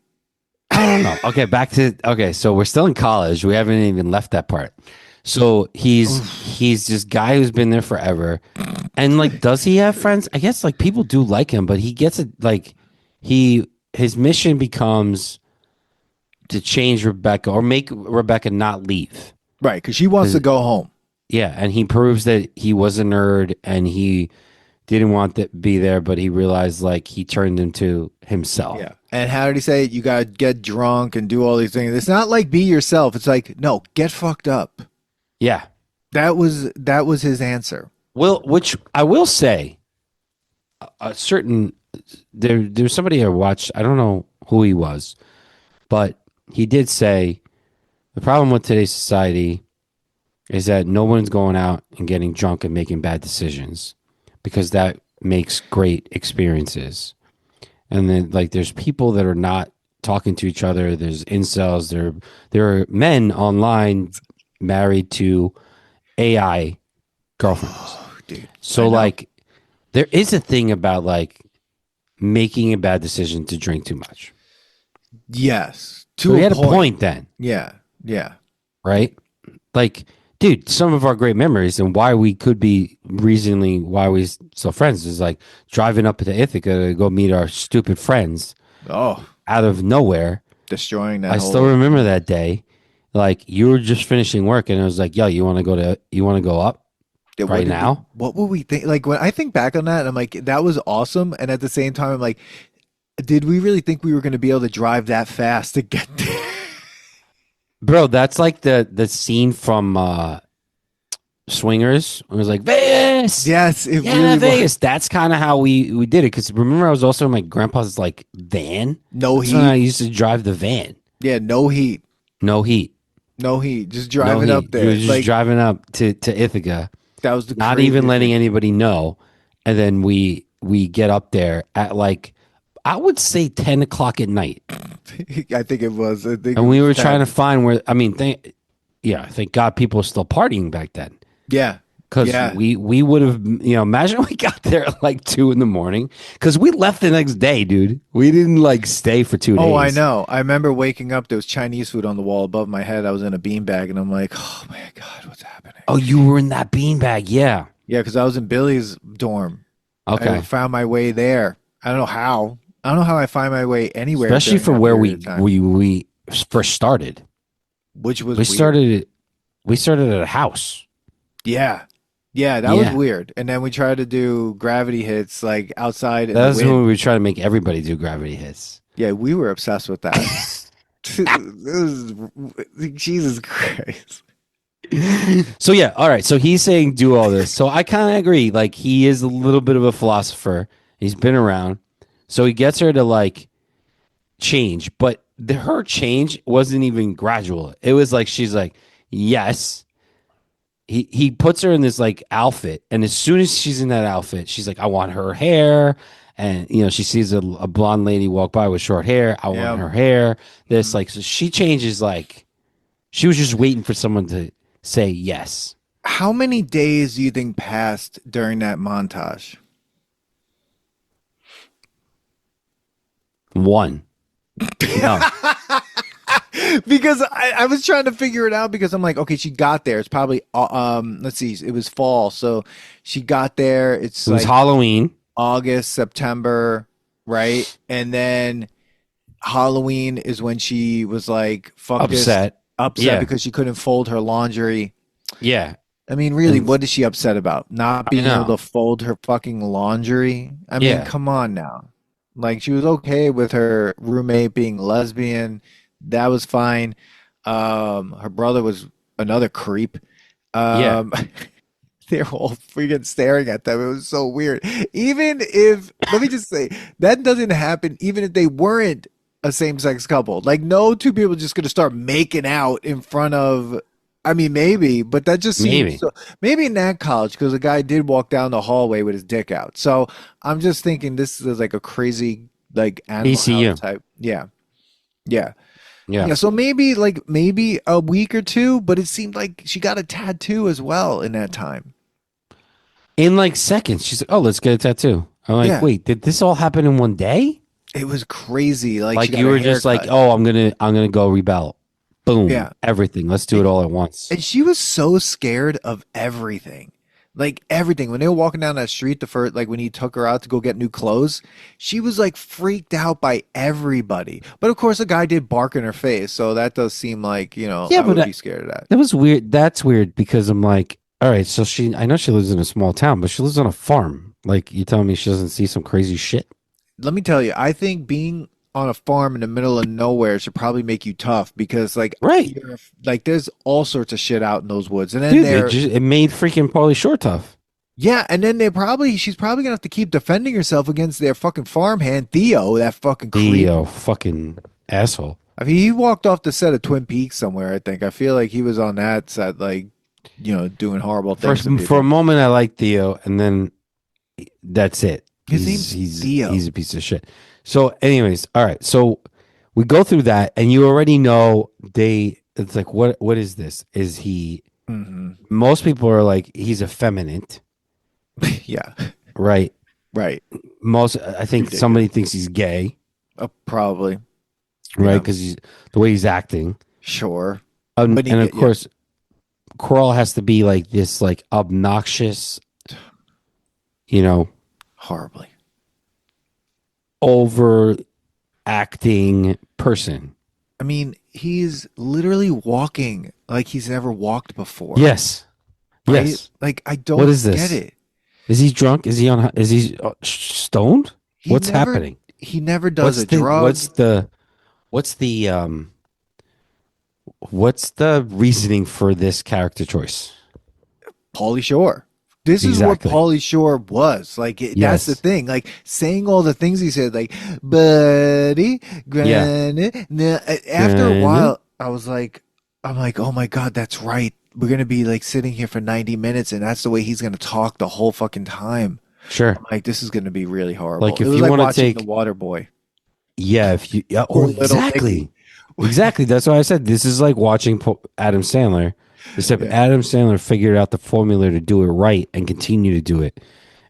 I don't know. Okay, back to so we're still in college. We haven't even left that part. So he's this guy who's been there forever. And like, does he have friends? I guess like people do like him, but he gets it like his mission becomes to change Rebecca or make Rebecca not leave. Right, because she wants to go home. Yeah, and he proves that he was a nerd and he didn't want to be there, but he realized like he turned into himself. Yeah. And how did he say it? You gotta get drunk and do all these things. It's not like be yourself. It's like, no, get fucked up. Yeah. That was his answer. Well, which I will say, a certain there's somebody I watched. I don't know who he was, but he did say the problem with today's society is that no one's going out and getting drunk and making bad decisions because that makes great experiences. And then like there's people that are not talking to each other. There's incels. There are men online married to AI girlfriends. Oh, dude. So like there is a thing about like making a bad decision to drink too much. Yes. So we had a point then. Yeah. Yeah. Right? Like, dude, some of our great memories and why we could be reasonably why we still friends is like driving up to Ithaca to go meet our stupid friends. Oh. Out of nowhere. Destroying that. I still remember that day. Like you were just finishing work and it was like, yo, you want to go up right now? What would we think? Like when I think back on that, I'm like, that was awesome. And at the same time, I'm like, did we really think we were going to be able to drive that fast to get there? Bro, that's like the scene from Swingers. It was like Vegas. Yes, it yeah, really Vegas. was. That's kind of how we did it. Because remember, I was also in my grandpa's like van. No That's heat. when I used to drive the van. Yeah, no heat. No heat. No heat. Just driving up there. You were just driving up to Ithaca. That was the not craziest even letting thing. anybody know. And then we get up there at like I would say 10 o'clock at night. I think it was. And we were trying to find where, I mean, thank God people were still partying back then. Yeah. Because we would have, imagine we got there at like 2 a.m. Because we left the next day, dude. We didn't like stay for 2 days. Oh, I know. I remember waking up. There was Chinese food on the wall above my head. I was in a beanbag and I'm like, oh my God, what's happening? Oh, you were in that beanbag. Yeah. Yeah, because I was in Billy's dorm. Okay. I found my way there. I don't know how. I don't know how I find my way anywhere. Especially during for that where period of time. we first started. Which was We weird. started at a house. Yeah. Yeah, that was weird. And then we tried to do gravity hits like outside in That the was wind. when we were trying to make everybody do gravity hits. Yeah, we were obsessed with that. Jesus Christ. So yeah, all right. So he's saying do all this. So I kind of agree. Like he is a little bit of a philosopher. He's been around. So he gets her to like change, but her change wasn't even gradual. It was like she's like, yes. He puts her in this like outfit, and as soon as she's in that outfit, she's like, I want her hair. And she sees a blonde lady walk by with short hair. I want her hair. This like so she changes like she was just waiting for someone to say yes. How many days do you think passed during that montage? 1. No. Because I was trying to figure it out because I'm like, okay, she got there. It's probably let's see, it was fall, so she got there. It was like Halloween, August, September, right? And then Halloween is when she was like, fuck upset. Upset because she couldn't fold her laundry. Yeah. I mean, really, what is she upset about? Not being able to fold her fucking laundry? I mean, come on now. Like, she was okay with her roommate being lesbian. That was fine. Her brother was another creep. They're all freaking staring at them. It was so weird. Even if, let me just say, that doesn't happen even if they weren't a same-sex couple. Like, no two people just going to start making out in front of, I mean, maybe, but that just seems maybe in that college, because a guy did walk down the hallway with his dick out. So I'm just thinking this is like a crazy like Animal ECU. House type. Yeah. Yeah. Yeah. Yeah. So maybe a week or two, but it seemed like she got a tattoo as well in that time. In like seconds, she's like, "Oh, let's get a tattoo." I'm like, Yeah. "Wait, did this all happen in one day?" It was crazy. Like she got you her were just like, haircut. "Oh, I'm gonna go rebel." Boom. Yeah. Everything. Let's do it all at once. And she was so scared of everything. Like everything. When they were walking down that street, the first, like when he took her out to go get new clothes, she was like freaked out by everybody. But of course, the guy did bark in her face, so that does seem like I but would be scared of that. That was weird. That's weird because I'm like, all right, so I know she lives in a small town, but she lives on a farm. Like, you telling me she doesn't see some crazy shit? Let me tell you, I think being on a farm in the middle of nowhere should probably make you tough because, like, Right. like there's all sorts of shit out in those woods, and then Dude, it made freaking Pauly Shore tough. yeah, and then she's probably gonna have to keep defending herself against their fucking farmhand Theo, that fucking creep. Theo, fucking asshole. I mean, he walked off the set of Twin Peaks somewhere. I think. I feel like he was on that set, like, doing horrible things. For a moment, I liked Theo, and then that's it. His name's Theo. He's a piece of shit. So, anyways, all right. So we go through that, and you already know it's like, what is this? Is he? Mm-hmm. Most people are like, he's effeminate. Yeah. Right. Right. I think somebody thinks he's gay. Probably. Right, Yeah. because he's the way he's acting. Sure. And of course, Coral has to be like this, like obnoxious, horribly overacting person. I mean, he's literally walking like he's never walked before. Yes. Right? Yes. Like, I don't What is this? get it. Is he drunk? Is he stoned? What's happening? He never does a drug. What's the reasoning for this character choice? Pauly Shore. This is what Pauly Shore was. Like, that's the thing. Like, saying all the things he said, like, buddy, granted. Yeah. After a while, I'm like, oh my God, that's right. We're going to be like sitting here for 90 minutes, and that's the way he's going to talk the whole fucking time. Sure. I'm like, this is going to be really horrible. Like, if it was you like want to watching take The Water Boy. Yeah, exactly. Exactly. That's why I said this is like watching Adam Sandler, except Adam Sandler figured out the formula to do it right and continue to do it.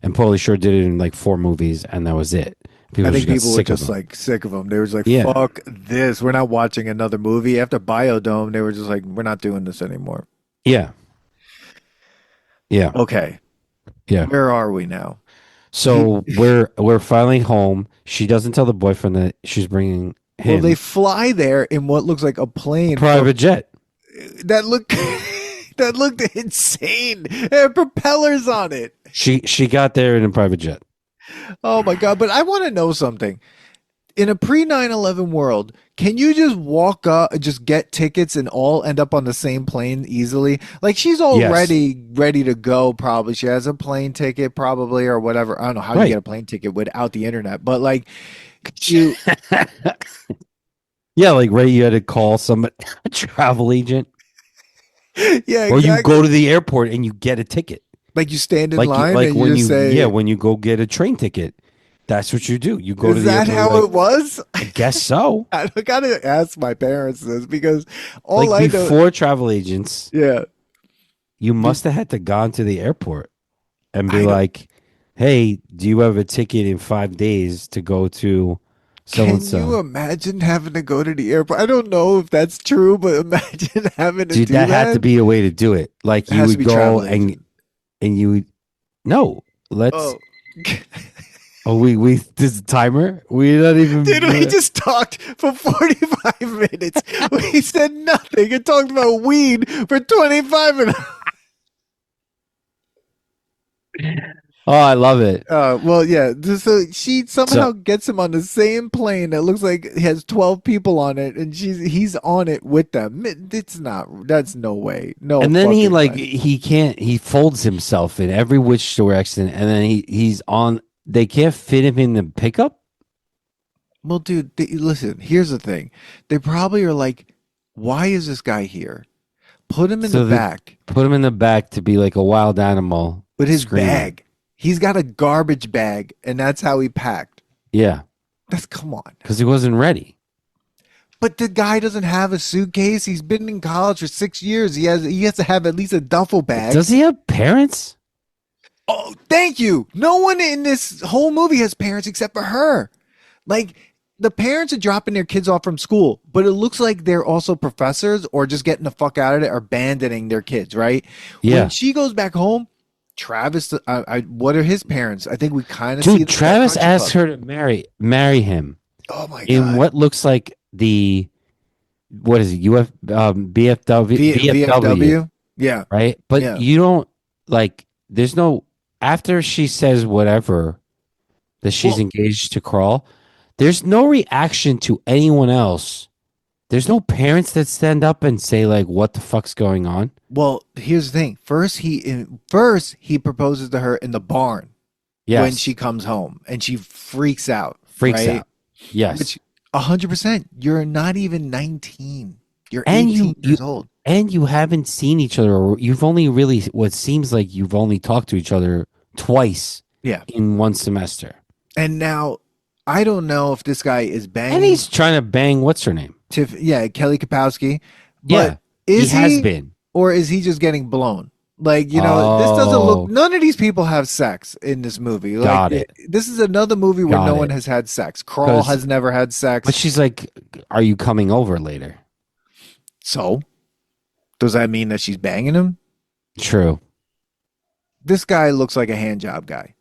And Pauly Shore did it in like 4 movies, and that was it. I think people were just like sick of him. They were just like, fuck this. We're not watching another movie. After Biodome, they were just like, we're not doing this anymore. Yeah. Yeah. Okay. Yeah. Where are we now? So we're finally home. She doesn't tell the boyfriend that she's bringing him. Well, they fly there in what looks like a plane. Private jet. That looked insane. It had propellers on it. She got there in a private jet. Oh my God. But I want to know something. In a pre 9/11 world, can you just walk up, just get tickets and all end up on the same plane easily? Like, she's already ready to go, probably. She has a plane ticket, probably, or whatever. I don't know how you get a plane ticket without the internet, but like, you. Yeah, like, Ray, you had to call somebody, a travel agent. Yeah, exactly. Or you go to the airport and you get a ticket. Like, you stand in line and when you just say. When you go get a train ticket. That's what you do. You go to the airport. Is that how it was? I guess so. I gotta ask my parents this because before travel agents, you must have had to gone to the airport and be like, "Hey, do you have a ticket in 5 days to go to so and so?" Can you imagine having to go to the airport? I don't know if that's true, but imagine having to do that. That had to be a way to do it. Like, you would go and you would let's. Oh, we this is a timer? We're not even. Dude, we just talked for 45 minutes. We said nothing and talked about weed for 25 minutes. Oh, I love it. Well, yeah. So she somehow gets him on the same plane that looks like it has 12 people on it, and he's on it with them. That's no way. No. And then he folds himself in every which direction, and then he's on. They can't fit him in the pickup? Well, dude, listen, here's the thing. They probably are like, why is this guy here? Put him in the back. Put him in the back to be like a wild animal. With his bag. He's got a garbage bag, and that's how he packed. Yeah. Come on. Because he wasn't ready. But the guy doesn't have a suitcase. He's been in college for 6 years. He has to have at least a duffel bag. Does he have parents? Oh, thank you. No one in this whole movie has parents except for her. Like, the parents are dropping their kids off from school, but it looks like they're also professors or just getting the fuck out of it or abandoning their kids, right? Yeah. When she goes back home, Travis, what are his parents? I think we kind of see. Dude, Travis asked her to marry him. Oh my god! In what looks like what is it? VFW? Yeah. Right? But you don't there's no, after she says whatever that she's engaged to Crawl, there's no reaction to anyone else. There's no parents that stand up and say like, what the fuck's going on? Well, here's the thing. First he proposes to her in the barn when she comes home and she freaks out. Yes. Which 100%. You're not even 19. You're 18 years old. And you haven't seen each other, or you've only really, what seems like you've only talked to each other twice in one semester. And now, I don't know if this guy is banging. And he's trying to bang, what's her name? Kelly Kapowski. But he has been. Or is he just getting blown? Like, this doesn't look, none of these people have sex in this movie. Got it. This is another movie where no one has had sex. Crawl has never had sex. But she's like, are you coming over later? So? Does that mean that she's banging him? True. This guy looks like a hand job guy.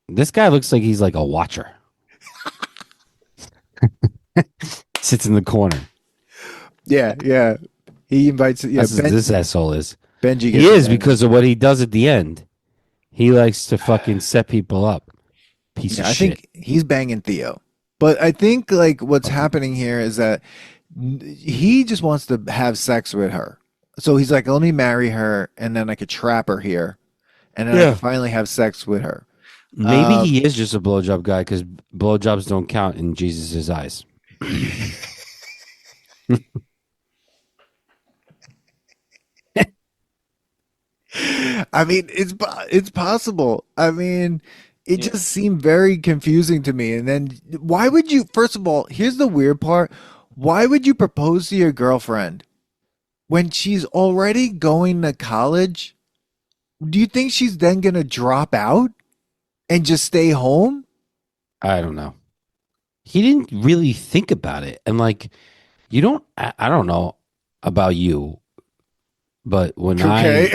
This guy looks like he's like a watcher. Sits in the corner. Yeah. He invites. Yeah, that's what this asshole is. Benji. He is because of what he does at the end. He likes to fucking set people up. Piece of shit. I think he's banging Theo. But I think like what's happening here is that he just wants to have sex with her. So he's like, let me marry her and then I could trap her here. And then I can finally have sex with her. Maybe he is just a blowjob guy because blowjobs don't count in Jesus' eyes. I mean, it's possible. I mean, it just seemed very confusing to me. And then why would you, first of all, here's the weird part. Why would you propose to your girlfriend when she's already going to college? Do you think she's then going to drop out and just stay home? I don't know. He didn't really think about it. And like, I don't know about you, but when I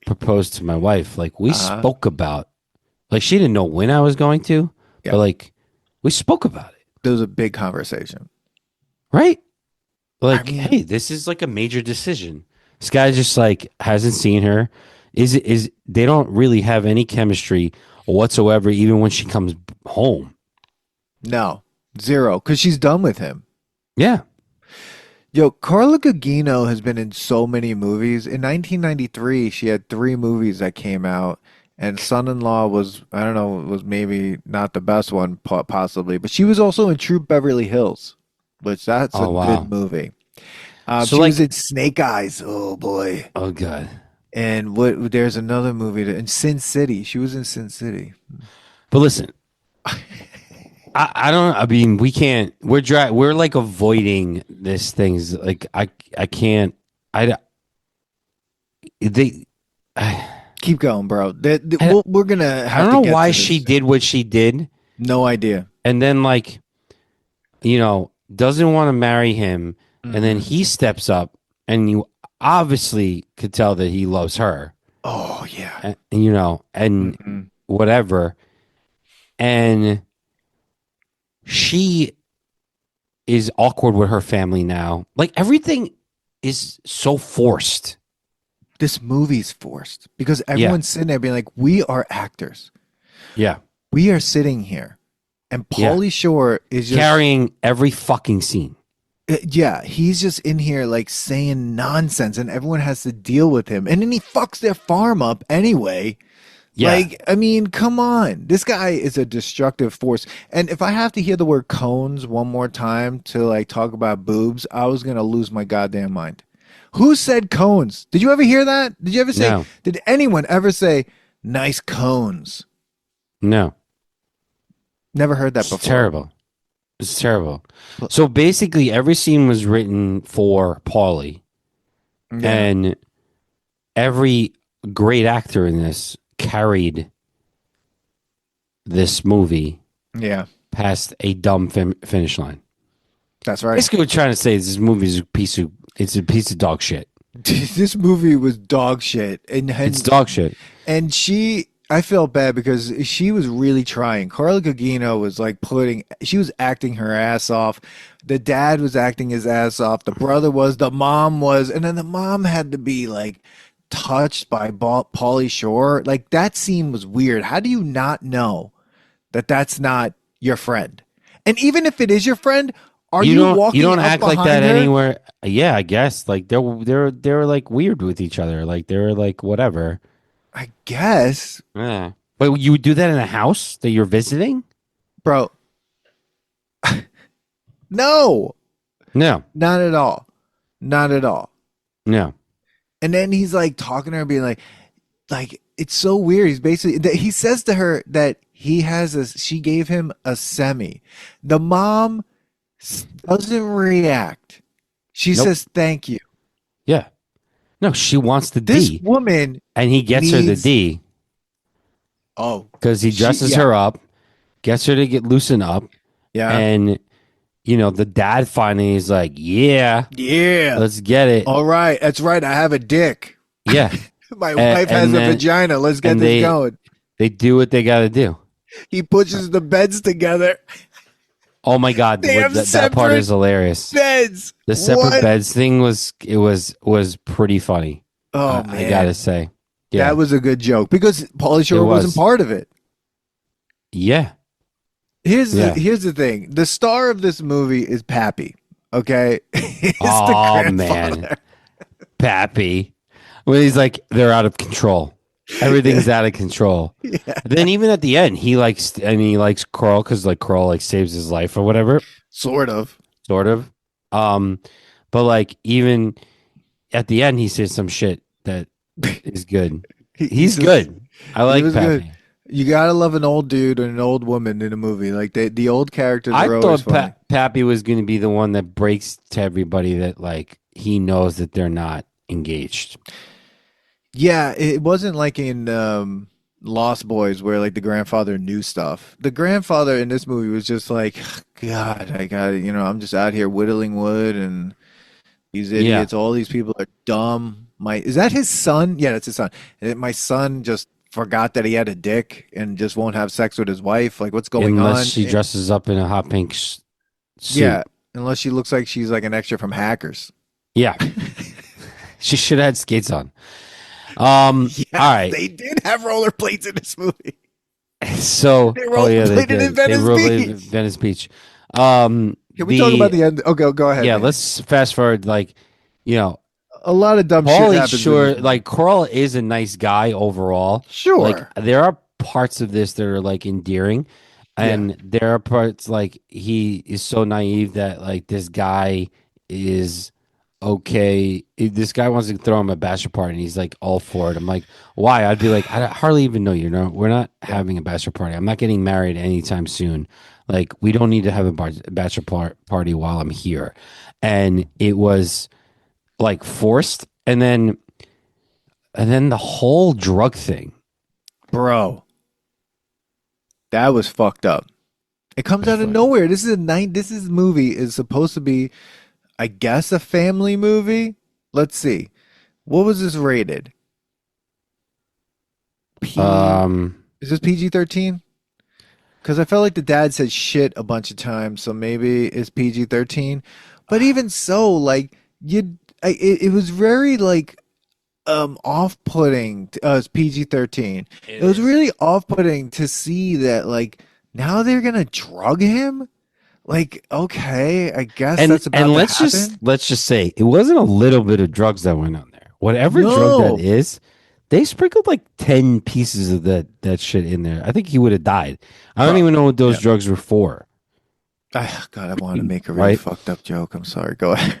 proposed to my wife, like we spoke about, like she didn't know when I was going to, but like we spoke about it. There was a big conversation. Right? Like, hey, this is like a major decision. This guy just like hasn't seen her. Is they don't really have any chemistry whatsoever, even when she comes home. No, zero, because she's done with him. Yeah. Yo, Carla Gugino has been in so many movies. In 1993, she had 3 movies that came out, and Son-in-Law was, I don't know, was maybe not the best one, possibly, but she was also in Troop Beverly Hills, which that's a good movie. So she was in Snake Eyes. Oh boy. Oh god. And there's another movie in Sin City. She was in Sin City. But listen, I don't. I mean, we can't. We're like avoiding this things. Like I can't. They keep going, bro. We're gonna. I don't know why she did what she did. No idea. And then like, doesn't want to marry him, and then he steps up, and you obviously could tell that he loves her. Oh yeah. And whatever. And she is awkward with her family now. Like everything is so forced. This movie's forced because everyone's sitting there being like, we are actors. Yeah. We are sitting here. And Pauly Shore is just carrying every fucking scene. Yeah, he's just in here like saying nonsense and everyone has to deal with him. And then he fucks their farm up anyway. Yeah. Like, I mean, come on. This guy is a destructive force. And if I have to hear the word cones one more time to like talk about boobs, I was going to lose my goddamn mind. Who said cones? Did you ever hear that? Did you ever say, Did anyone ever say nice cones? No. Never heard that It's before. terrible. It's terrible. So basically, every scene was written for Pauly, Yeah. and every great actor in this carried this movie Yeah. past a dumb finish line. That's right. Basically, what we're trying to say is this movie is a piece of dog shit. This movie was dog shit. It's dog shit. And I felt bad because she was really trying. Carla Gugino was like she was acting her ass off. The dad was acting his ass off. The brother was, the mom was, and then the mom had to be like touched by Pauly Shore. Like that scene was weird. How do you not know that that's not your friend? And even if it is your friend, you don't act like that her? anywhere. Yeah, I guess like they're like weird with each other. Like they're like whatever. I guess. Yeah. But you would do that in a house that you're visiting? Bro. No. No. Not at all. Not at all. No. And then he's like talking to her, being like it's so weird. He's basically, he says to her that she gave him a semi. The mom doesn't react. She says thank you. Yeah. No, she wants the This D. woman, and he gets her the D. Oh, because he dresses her up, gets her to get loosened up. Yeah. And the dad finally is like, yeah, let's get it. All right, that's right. I have a dick. Yeah. My wife has a vagina. Let's get this going. They do what they got to do. He pushes the beds together. Oh my God, that part is hilarious. Beds. The separate beds thing was pretty funny. Oh man, I gotta say, that was a good joke because Pauly Shore wasn't part of it. Yeah. Here's the thing. The star of this movie is Pappy. Okay. Oh man, Pappy. When he's like, they're out of control. Everything's out of control. Yeah. Then even at the end, he likes Carl because like Carl like saves his life or whatever. Sort of. But like even at the end, he says some shit that is good. He's good. I like Pappy. Good. You gotta love an old dude and an old woman in a movie. Like the old characters. I thought Pappy was going to be the one that breaks to everybody that like he knows that they're not engaged. Yeah, it wasn't like in Lost Boys where like the grandfather knew stuff. The grandfather in this movie was just like, God, I got it. I'm just out here whittling wood and these idiots. Yeah. All these people are dumb. Is that his son? Yeah, that's his son. My son just forgot that he had a dick and just won't have sex with his wife. Like, what's going on? Unless she dresses up in a hot pink suit. Yeah, unless she looks like she's like an extra from Hackers. Yeah. She should have had skates on. All right. They did have rollerblades in this movie. So they rollerbladed in Venice Beach. Can we talk about the end? Oh, go ahead. Yeah, let's fast forward. Like, a lot of dumb shit happens. Sure, like Carl is a nice guy overall. Sure, like there are parts of this that are like endearing, and there are parts like he is so naive that like this guy is okay. This guy wants to throw him a bachelor party, and he's like all for it. I'm like, why? I'd be like, I hardly even know you. We're not having a bachelor party. I'm not getting married anytime soon. Like, we don't need to have a bachelor party while I'm here. And it was like forced, and then the whole drug thing, bro, that was fucked up. It comes out of nowhere. This movie is supposed to be, I guess, a family movie. Let's see, what was this rated? Is this PG-13? Because I felt like the dad said shit a bunch of times, so maybe it's PG-13. But even so, like it was very like off-putting. It's PG-13. It was really off-putting to see that like now they're gonna drug him. Like, okay, I guess that's about to happen. Let's just say it wasn't a little bit of drugs that went on there. Whatever drug that is, they sprinkled like 10 pieces of that shit in there. I think he would have died. I don't even know what those drugs were for. God, I want to make a really fucked up joke. I'm sorry. Go ahead.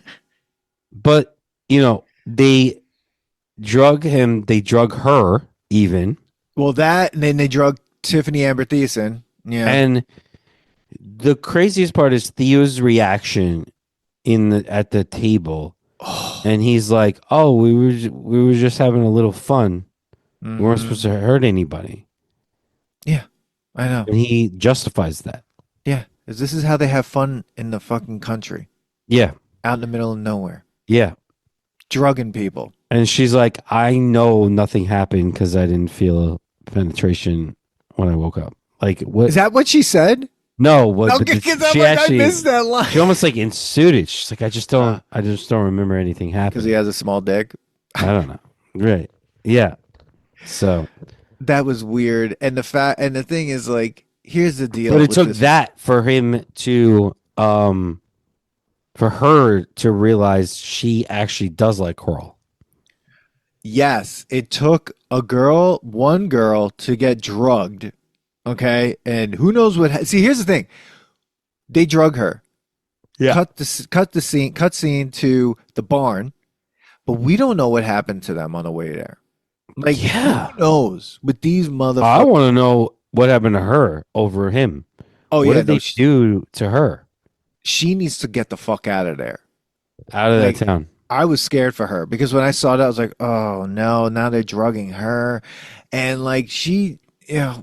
But they drug him. They drug her even. Well, and then they drug Tiffani Thiessen. Yeah, and The craziest part is Theo's reaction at the table, and he's like, "Oh, we were just having a little fun. We weren't supposed to hurt anybody." Yeah, I know. And he justifies that. Yeah, 'cause this is how they have fun in the fucking country, Yeah, out in the middle of nowhere, yeah. drugging people. And she's like, "I know nothing happened because I didn't feel penetration when I woke up." Like, what? Is that what she said? No, what? No, but because she I actually missed that line. she almost like ensued it. She's like, I just don't remember anything Because happening. he has a small dick. I don't know. Right? Yeah. So, That was weird. And the thing is, like, here's the deal. but it with took this. that for him to for her to realize she actually does like coral. Yes, it took one girl to get drugged. Okay, and who knows what? See, here's the thing: they drug her. Yeah. Cut scene to the barn, but we don't know what happened to them on the way there. Like, Yeah. who knows with these motherfuckers? I want to know what happened to her over him. Oh What yeah, did they do to her she needs to get the fuck out of there. out of Like, that town? I was scared for her because when I saw that, I was like, oh no, now they're drugging her. And like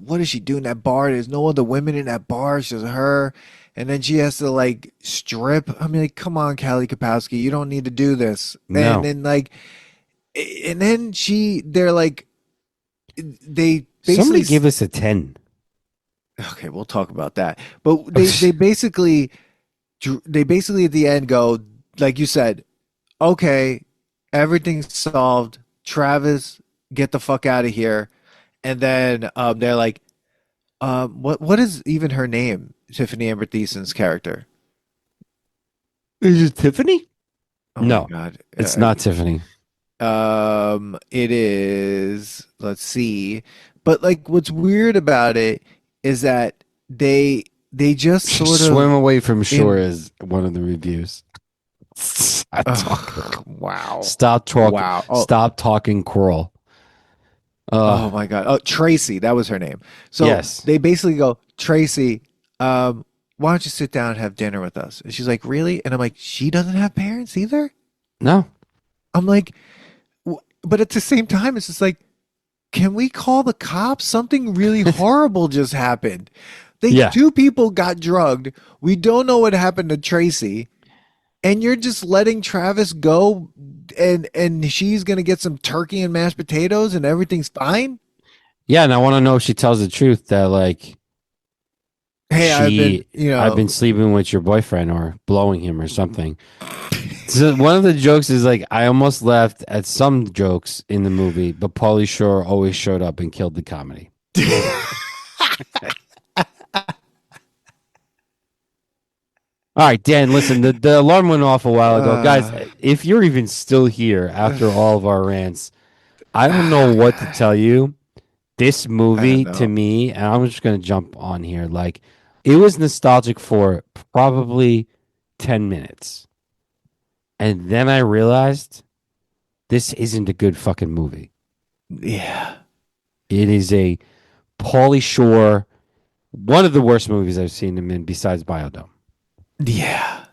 what is she doing in that bar? There's no other women in that bar. It's just her. And then she has to like strip. I mean, like, come on, Callie Kapowski, you don't need to do this. No. And then they're like, they basically Somebody give us a 10. Okay, we'll talk about that. But they basically at the end go, like you said, okay, everything's solved. Travis, get the fuck out of here. And then they're like, what is even her name? Tiffani Amber Thiessen's character. Is it Tiffany? Oh No, my God. it's not Tiffany. It is, let's see. But like what's weird about it is that they just sort of Swim away from shore is one of the reviews. wow. Stop talking. Wow. Oh. Stop talking coral. Oh my God. Oh, Tracy, that was her name. So Yes. they basically go, Tracy, why don't you sit down and have dinner with us? And she's like, really? And I'm like, she doesn't have parents either? No. I'm like, but at the same time, it's just like, can we call the cops? Something really horrible just happened. Two people got drugged. We don't know what happened to Tracy. And you're just letting Travis go and she's going to get some turkey and mashed potatoes and everything's fine? Yeah, and I want to know if she tells the truth that like, hey, I've been sleeping with your boyfriend or blowing him or something. So one of the jokes is like, I almost left at some jokes in the movie, but Pauly Shore always showed up and killed the comedy. All right, Dan, listen, the alarm went off a while ago. Guys, if you're even still here after all of our rants, I don't know what to tell you. This movie to me, and I'm just going to jump on here, like it was nostalgic for probably 10 minutes. And then I realized this isn't a good fucking movie. Yeah. It is a Pauly Shore, one of the worst movies I've seen him in besides Biodome. Yeah.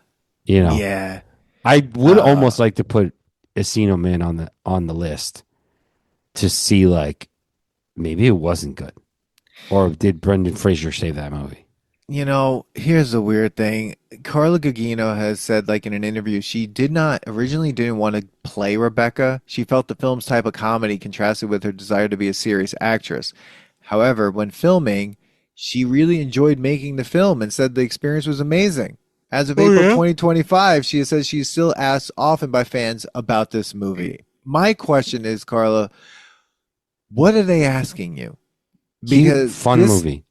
You know. Yeah. I would almost like to put Encino Man on the list to see like maybe it wasn't good. Or did Brendan Fraser save that movie? You know, here's the weird thing. Carla Gugino has said, like in an interview, she originally didn't want to play Rebecca. She felt the film's type of comedy contrasted with her desire to be a serious actress. However, when filming, she really enjoyed making the film and said the experience was amazing. As of April 2025, she says she's still asked often by fans about this movie. My question is, Carla, what are they asking you? Because fun movie.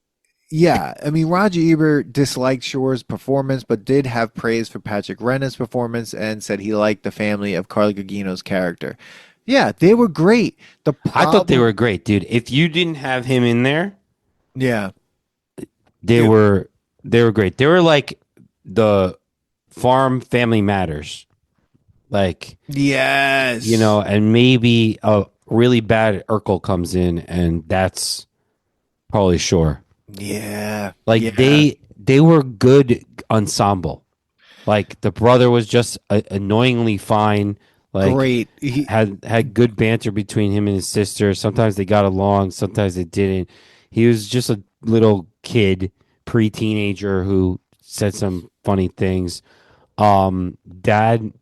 Yeah, I mean, Roger Ebert disliked Shore's performance, but did have praise for Patrick Renna's performance and said he liked the family of Carla Gugino's character. Yeah, they were great. I thought they were great, dude. If you didn't have him in there, yeah, they were great. They were like the farm Family Matters, like yes, you know, and maybe a really bad Urkel comes in, and that's Pauly Shore. Yeah. Like they they were good ensemble. Like the brother was just annoyingly fine. Like Great. had good banter between him and his sister. Sometimes they got along, sometimes they didn't. He was just a little kid, pre-teenager who said some funny things. Dad,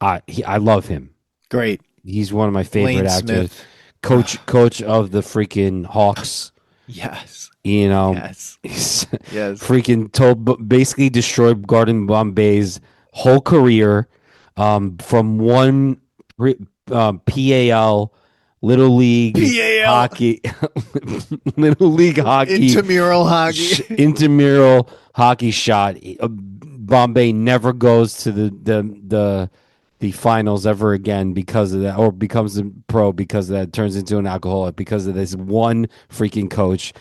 I love him. Great. He's one of my favorite Lane actors. Smith. Coach of the freaking Hawks. Yes. You know, Yes. he's Yes. freaking basically destroyed Garden Bombay's whole career, from one PAL Little League PAL. hockey, Little League hockey, intramural hockey shot. Bombay never goes to the finals ever again because of that, or becomes a pro because of that. Turns into an alcoholic because of this one freaking coach.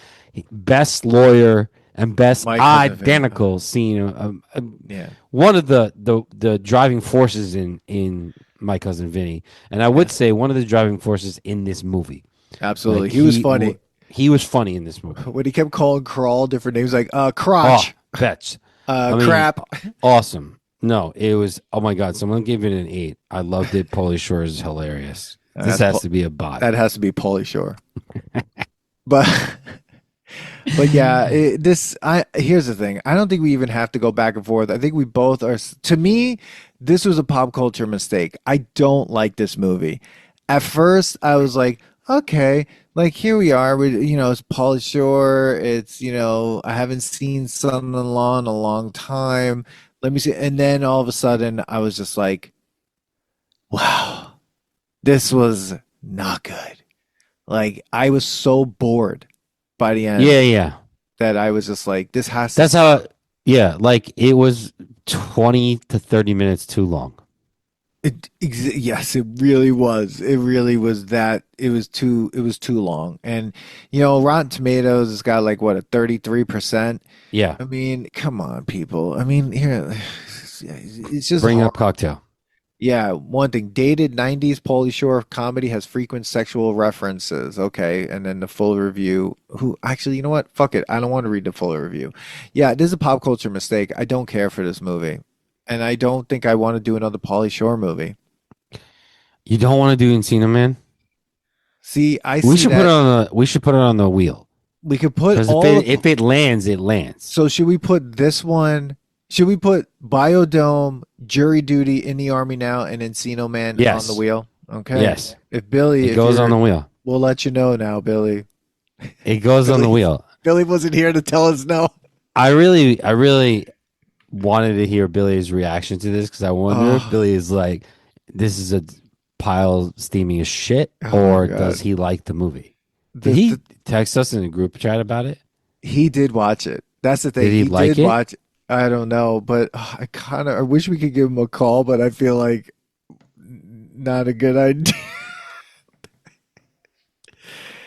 Best lawyer and best identical scene. Yeah. One of the driving forces in My Cousin Vinny, and I would say one of the driving forces in this movie. Absolutely. Like, he was funny. He was funny in this movie. When he kept calling Crawl different names, like Crotch, Fetch, Crap. Awesome. No, it was, oh my God, someone gave it an 8. I loved it. Pauly Shore is hilarious. This has to be a bot. That has to be Pauly Shore. but yeah, here's the thing. I don't think we even have to go back and forth. I think we both are. To me, this was a pop culture mistake. I don't like this movie. At first, I was like, okay, like here we are. It's Pauly Shore. It's, I haven't seen son-in-law in a long time. Let me see. And then all of a sudden, I was just like, wow, this was not good. Like, I was so bored by the end. Yeah. That I was just like, this has to. That's how, like it was 20 to 30 minutes too long. Yes, it really was. It really was that. It was too long. And, Rotten Tomatoes has got like, what, a 33%? Yeah. I mean, come on, people. I mean, here, it's just Bring hard. up cocktail. Yeah, one thing, dated 90s Pauly Shore comedy has frequent sexual references. Okay, and then the full review. Actually, you know what? Fuck it. I don't want to read the full review. Yeah, this is a pop culture mistake. I don't care for this movie. And I don't think I want to do another Pauly Shore movie. You don't want to do Encino Man? See, we should put it on the wheel. We could put if it lands, it lands. So should we put this one? Should we put Biodome, Jury Duty, In the Army Now, and Encino Man on the wheel? Okay. Yes. If Billy goes on the wheel, we'll let you know now, Billy. It goes on the wheel. Billy wasn't here to tell us no. I really wanted to hear Billy's reaction to this because I wonder if Billy is like, this is a pile steaming as shit, or does he like the movie? Did he text us in a group chat about it? He did watch it. That's the thing. Did he like it? Watch it. I don't know, but I wish we could give him a call, but I feel like not a good idea.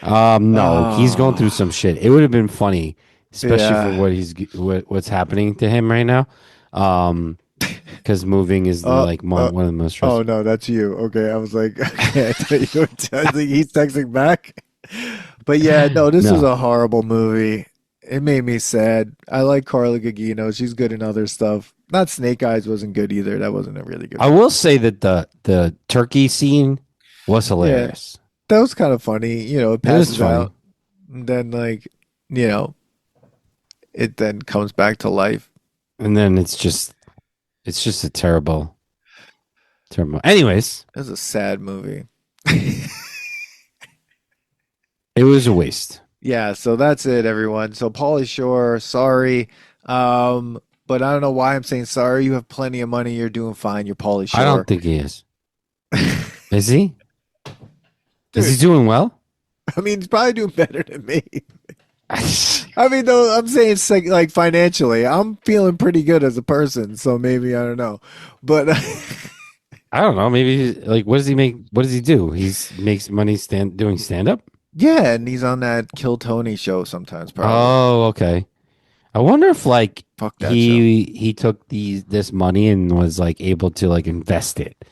No, he's going through some shit. It would have been funny, especially for what's happening to him right now. Because moving is one of the most stressful. Oh no, that's you. Okay, I was like, okay, I thought you were texting. He's texting back. But yeah, no, this was a horrible movie. It made me sad. I like Carla Gugino. She's good in other stuff. Not Snake Eyes wasn't good either. That wasn't a really good I will say that the turkey scene was hilarious. Yeah, that was kind of funny. It passes out. And then it then comes back to life. And then it's just a terrible. Anyways. It was a sad movie. It was a waste. Yeah, so that's it, everyone. So Pauly Shore, sorry. But I don't know why I'm saying sorry. You have plenty of money. You're doing fine. You're Pauly Shore. I don't think he is. Is he? Is he doing well? I mean, he's probably doing better than me. I mean, though, I'm saying like financially, I'm feeling pretty good as a person. So maybe, I don't know. But I don't know. Maybe like, what does he make? What does he do? He makes money doing stand up. Yeah, and he's on that Kill Tony show sometimes. Probably. Oh, okay. I wonder if like he took this money and was like able to like invest it.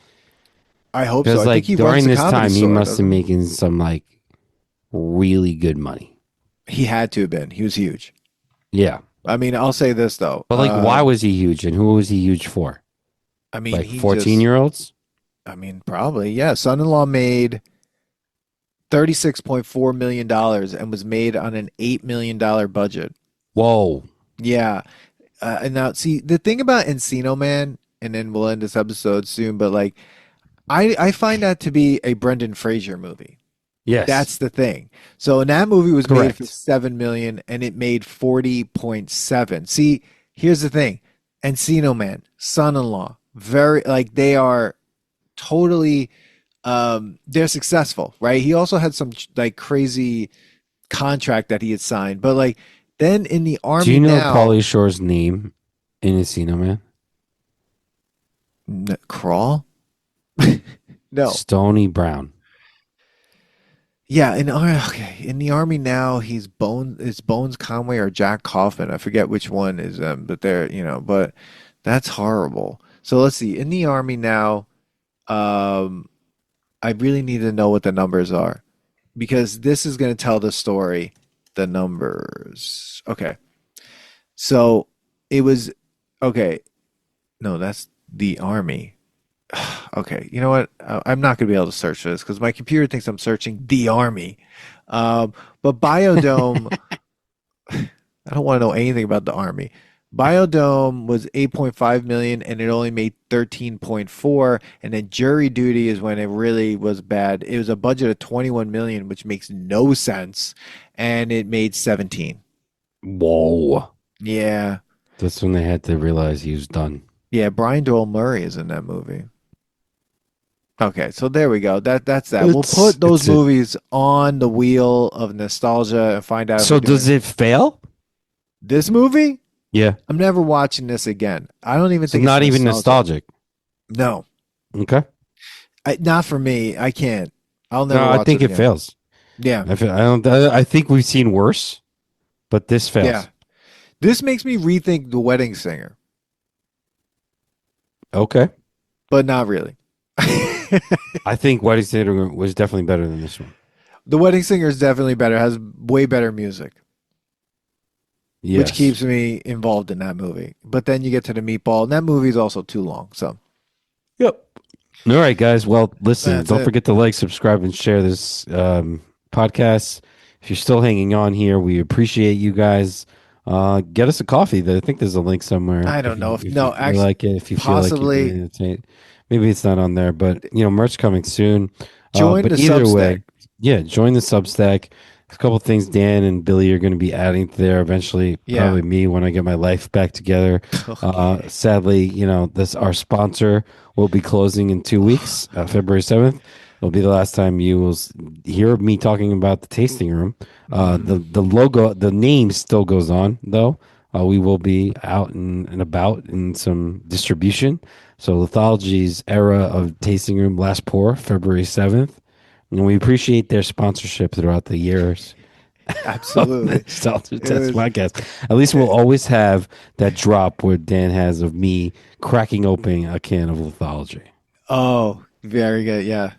I hope so. Because like during this time, he must have been making some like really good money. He had to have been. He was huge. Yeah. I mean, I'll say this though. But like, why was he huge, and who was he huge for? I mean, Like he 14-year-olds? I mean, probably, yeah. Son-in-Law made $36.4 million and was made on an $8 million budget. Whoa. Yeah. And now, see, the thing about Encino Man, and then we'll end this episode soon, but like, I find that to be a Brendan Fraser movie. Yes. That's the thing. So, and that movie was made Correct. for $7 million and it made 40.7. See, here's the thing. Encino Man, Son-in-Law, very, like, they are totally, they're successful, right? He also had some like crazy contract that he had signed, but like, then in the army Do you know now, Pauly Shore's name in Encino Man? Crawl? No. Stony Brown. Yeah, okay. In the army now, it's Bones Conway or Jack Kaufman. I forget which one is but they're, but that's horrible. So let's see. In the army now, I really need to know what the numbers are because this is going to tell the story. The numbers. Okay. So it was okay. No, that's the army. Okay. You know what? I'm not going to be able to search this because my computer thinks I'm searching the army. But Biodome, I don't want to know anything about the army. Biodome was 8.5 million and it only made 13.4, and then Jury Duty is when it really was bad. It was a budget of 21 million, which makes no sense, and it made 17. Whoa. Yeah. That's when they had to realize he was done. Yeah, Brian Doyle Murray is in that movie. Okay, so there we go. That's that. We'll put those movies on the wheel of nostalgia and find out. So does it fail? This movie? Yeah. I'm never watching this again. I don't even think It's not it's even nostalgic. No. Okay. Not for me. I can't. I'll never No, watch I think it again. fails. Yeah. I think we've seen worse, but this fails. Yeah. This makes me rethink The Wedding Singer, Okay. but not really. I think Wedding Singer was definitely better than this one. The Wedding Singer is definitely better. Has way better music. Yes. Which keeps me involved in that movie. But then you get to the meatball, and that movie is also too long. So, Yep. All right, guys. Well, listen, That's don't it. forget to like, subscribe, and share this podcast. If you're still hanging on here, we appreciate you guys. Get us a coffee. I think there's a link somewhere. I don't know. If No, you actually, like it, if you possibly- feel like it, maybe it's not on there, but merch coming soon. Join but the either Substack. way, yeah, join the Substack. A couple things Dan and Billy are going to be adding to there eventually. Yeah. Probably me when I get my life back together. Sadly, our sponsor will be closing in 2 weeks, February 7th. It'll be the last time you will hear me talking about the tasting room. The logo, the name still goes on though. We will be out and about in some distribution. So Lithology's era of tasting room last pour, February 7th. And we appreciate their sponsorship throughout the years. Absolutely. Nostalgia Test podcast. At least we'll always have that drop where Dan has of me cracking open a can of Lithology. Oh, very good. Yeah.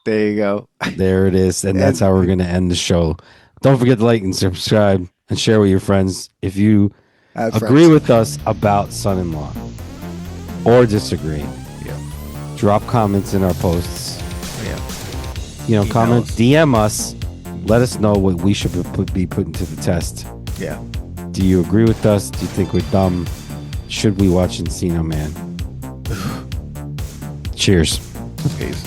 There you go. There it is. And that's how we're going to end the show. Don't forget to like and subscribe and share with your friends if you Have agree friends. with us about son-in-law or disagree. Yeah. Drop comments in our posts. Yeah. Comment, DM us. Let us know what we should be putting to the test. Yeah. Do you agree with us? Do you think we're dumb? Should we watch Encino Man? Cheers. Peace.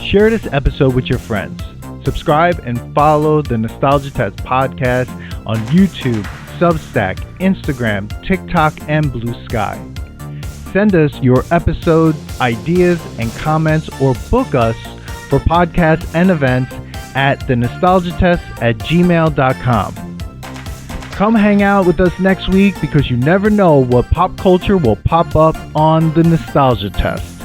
Share this episode with your friends. Subscribe and follow the Nostalgia Test podcast on YouTube, Substack, Instagram, TikTok, and Blue Sky. Send us your episode ideas and comments or book us for podcasts and events at thenostalgiatest@gmail.com. Come hang out with us next week because you never know what pop culture will pop up on the Nostalgia Test.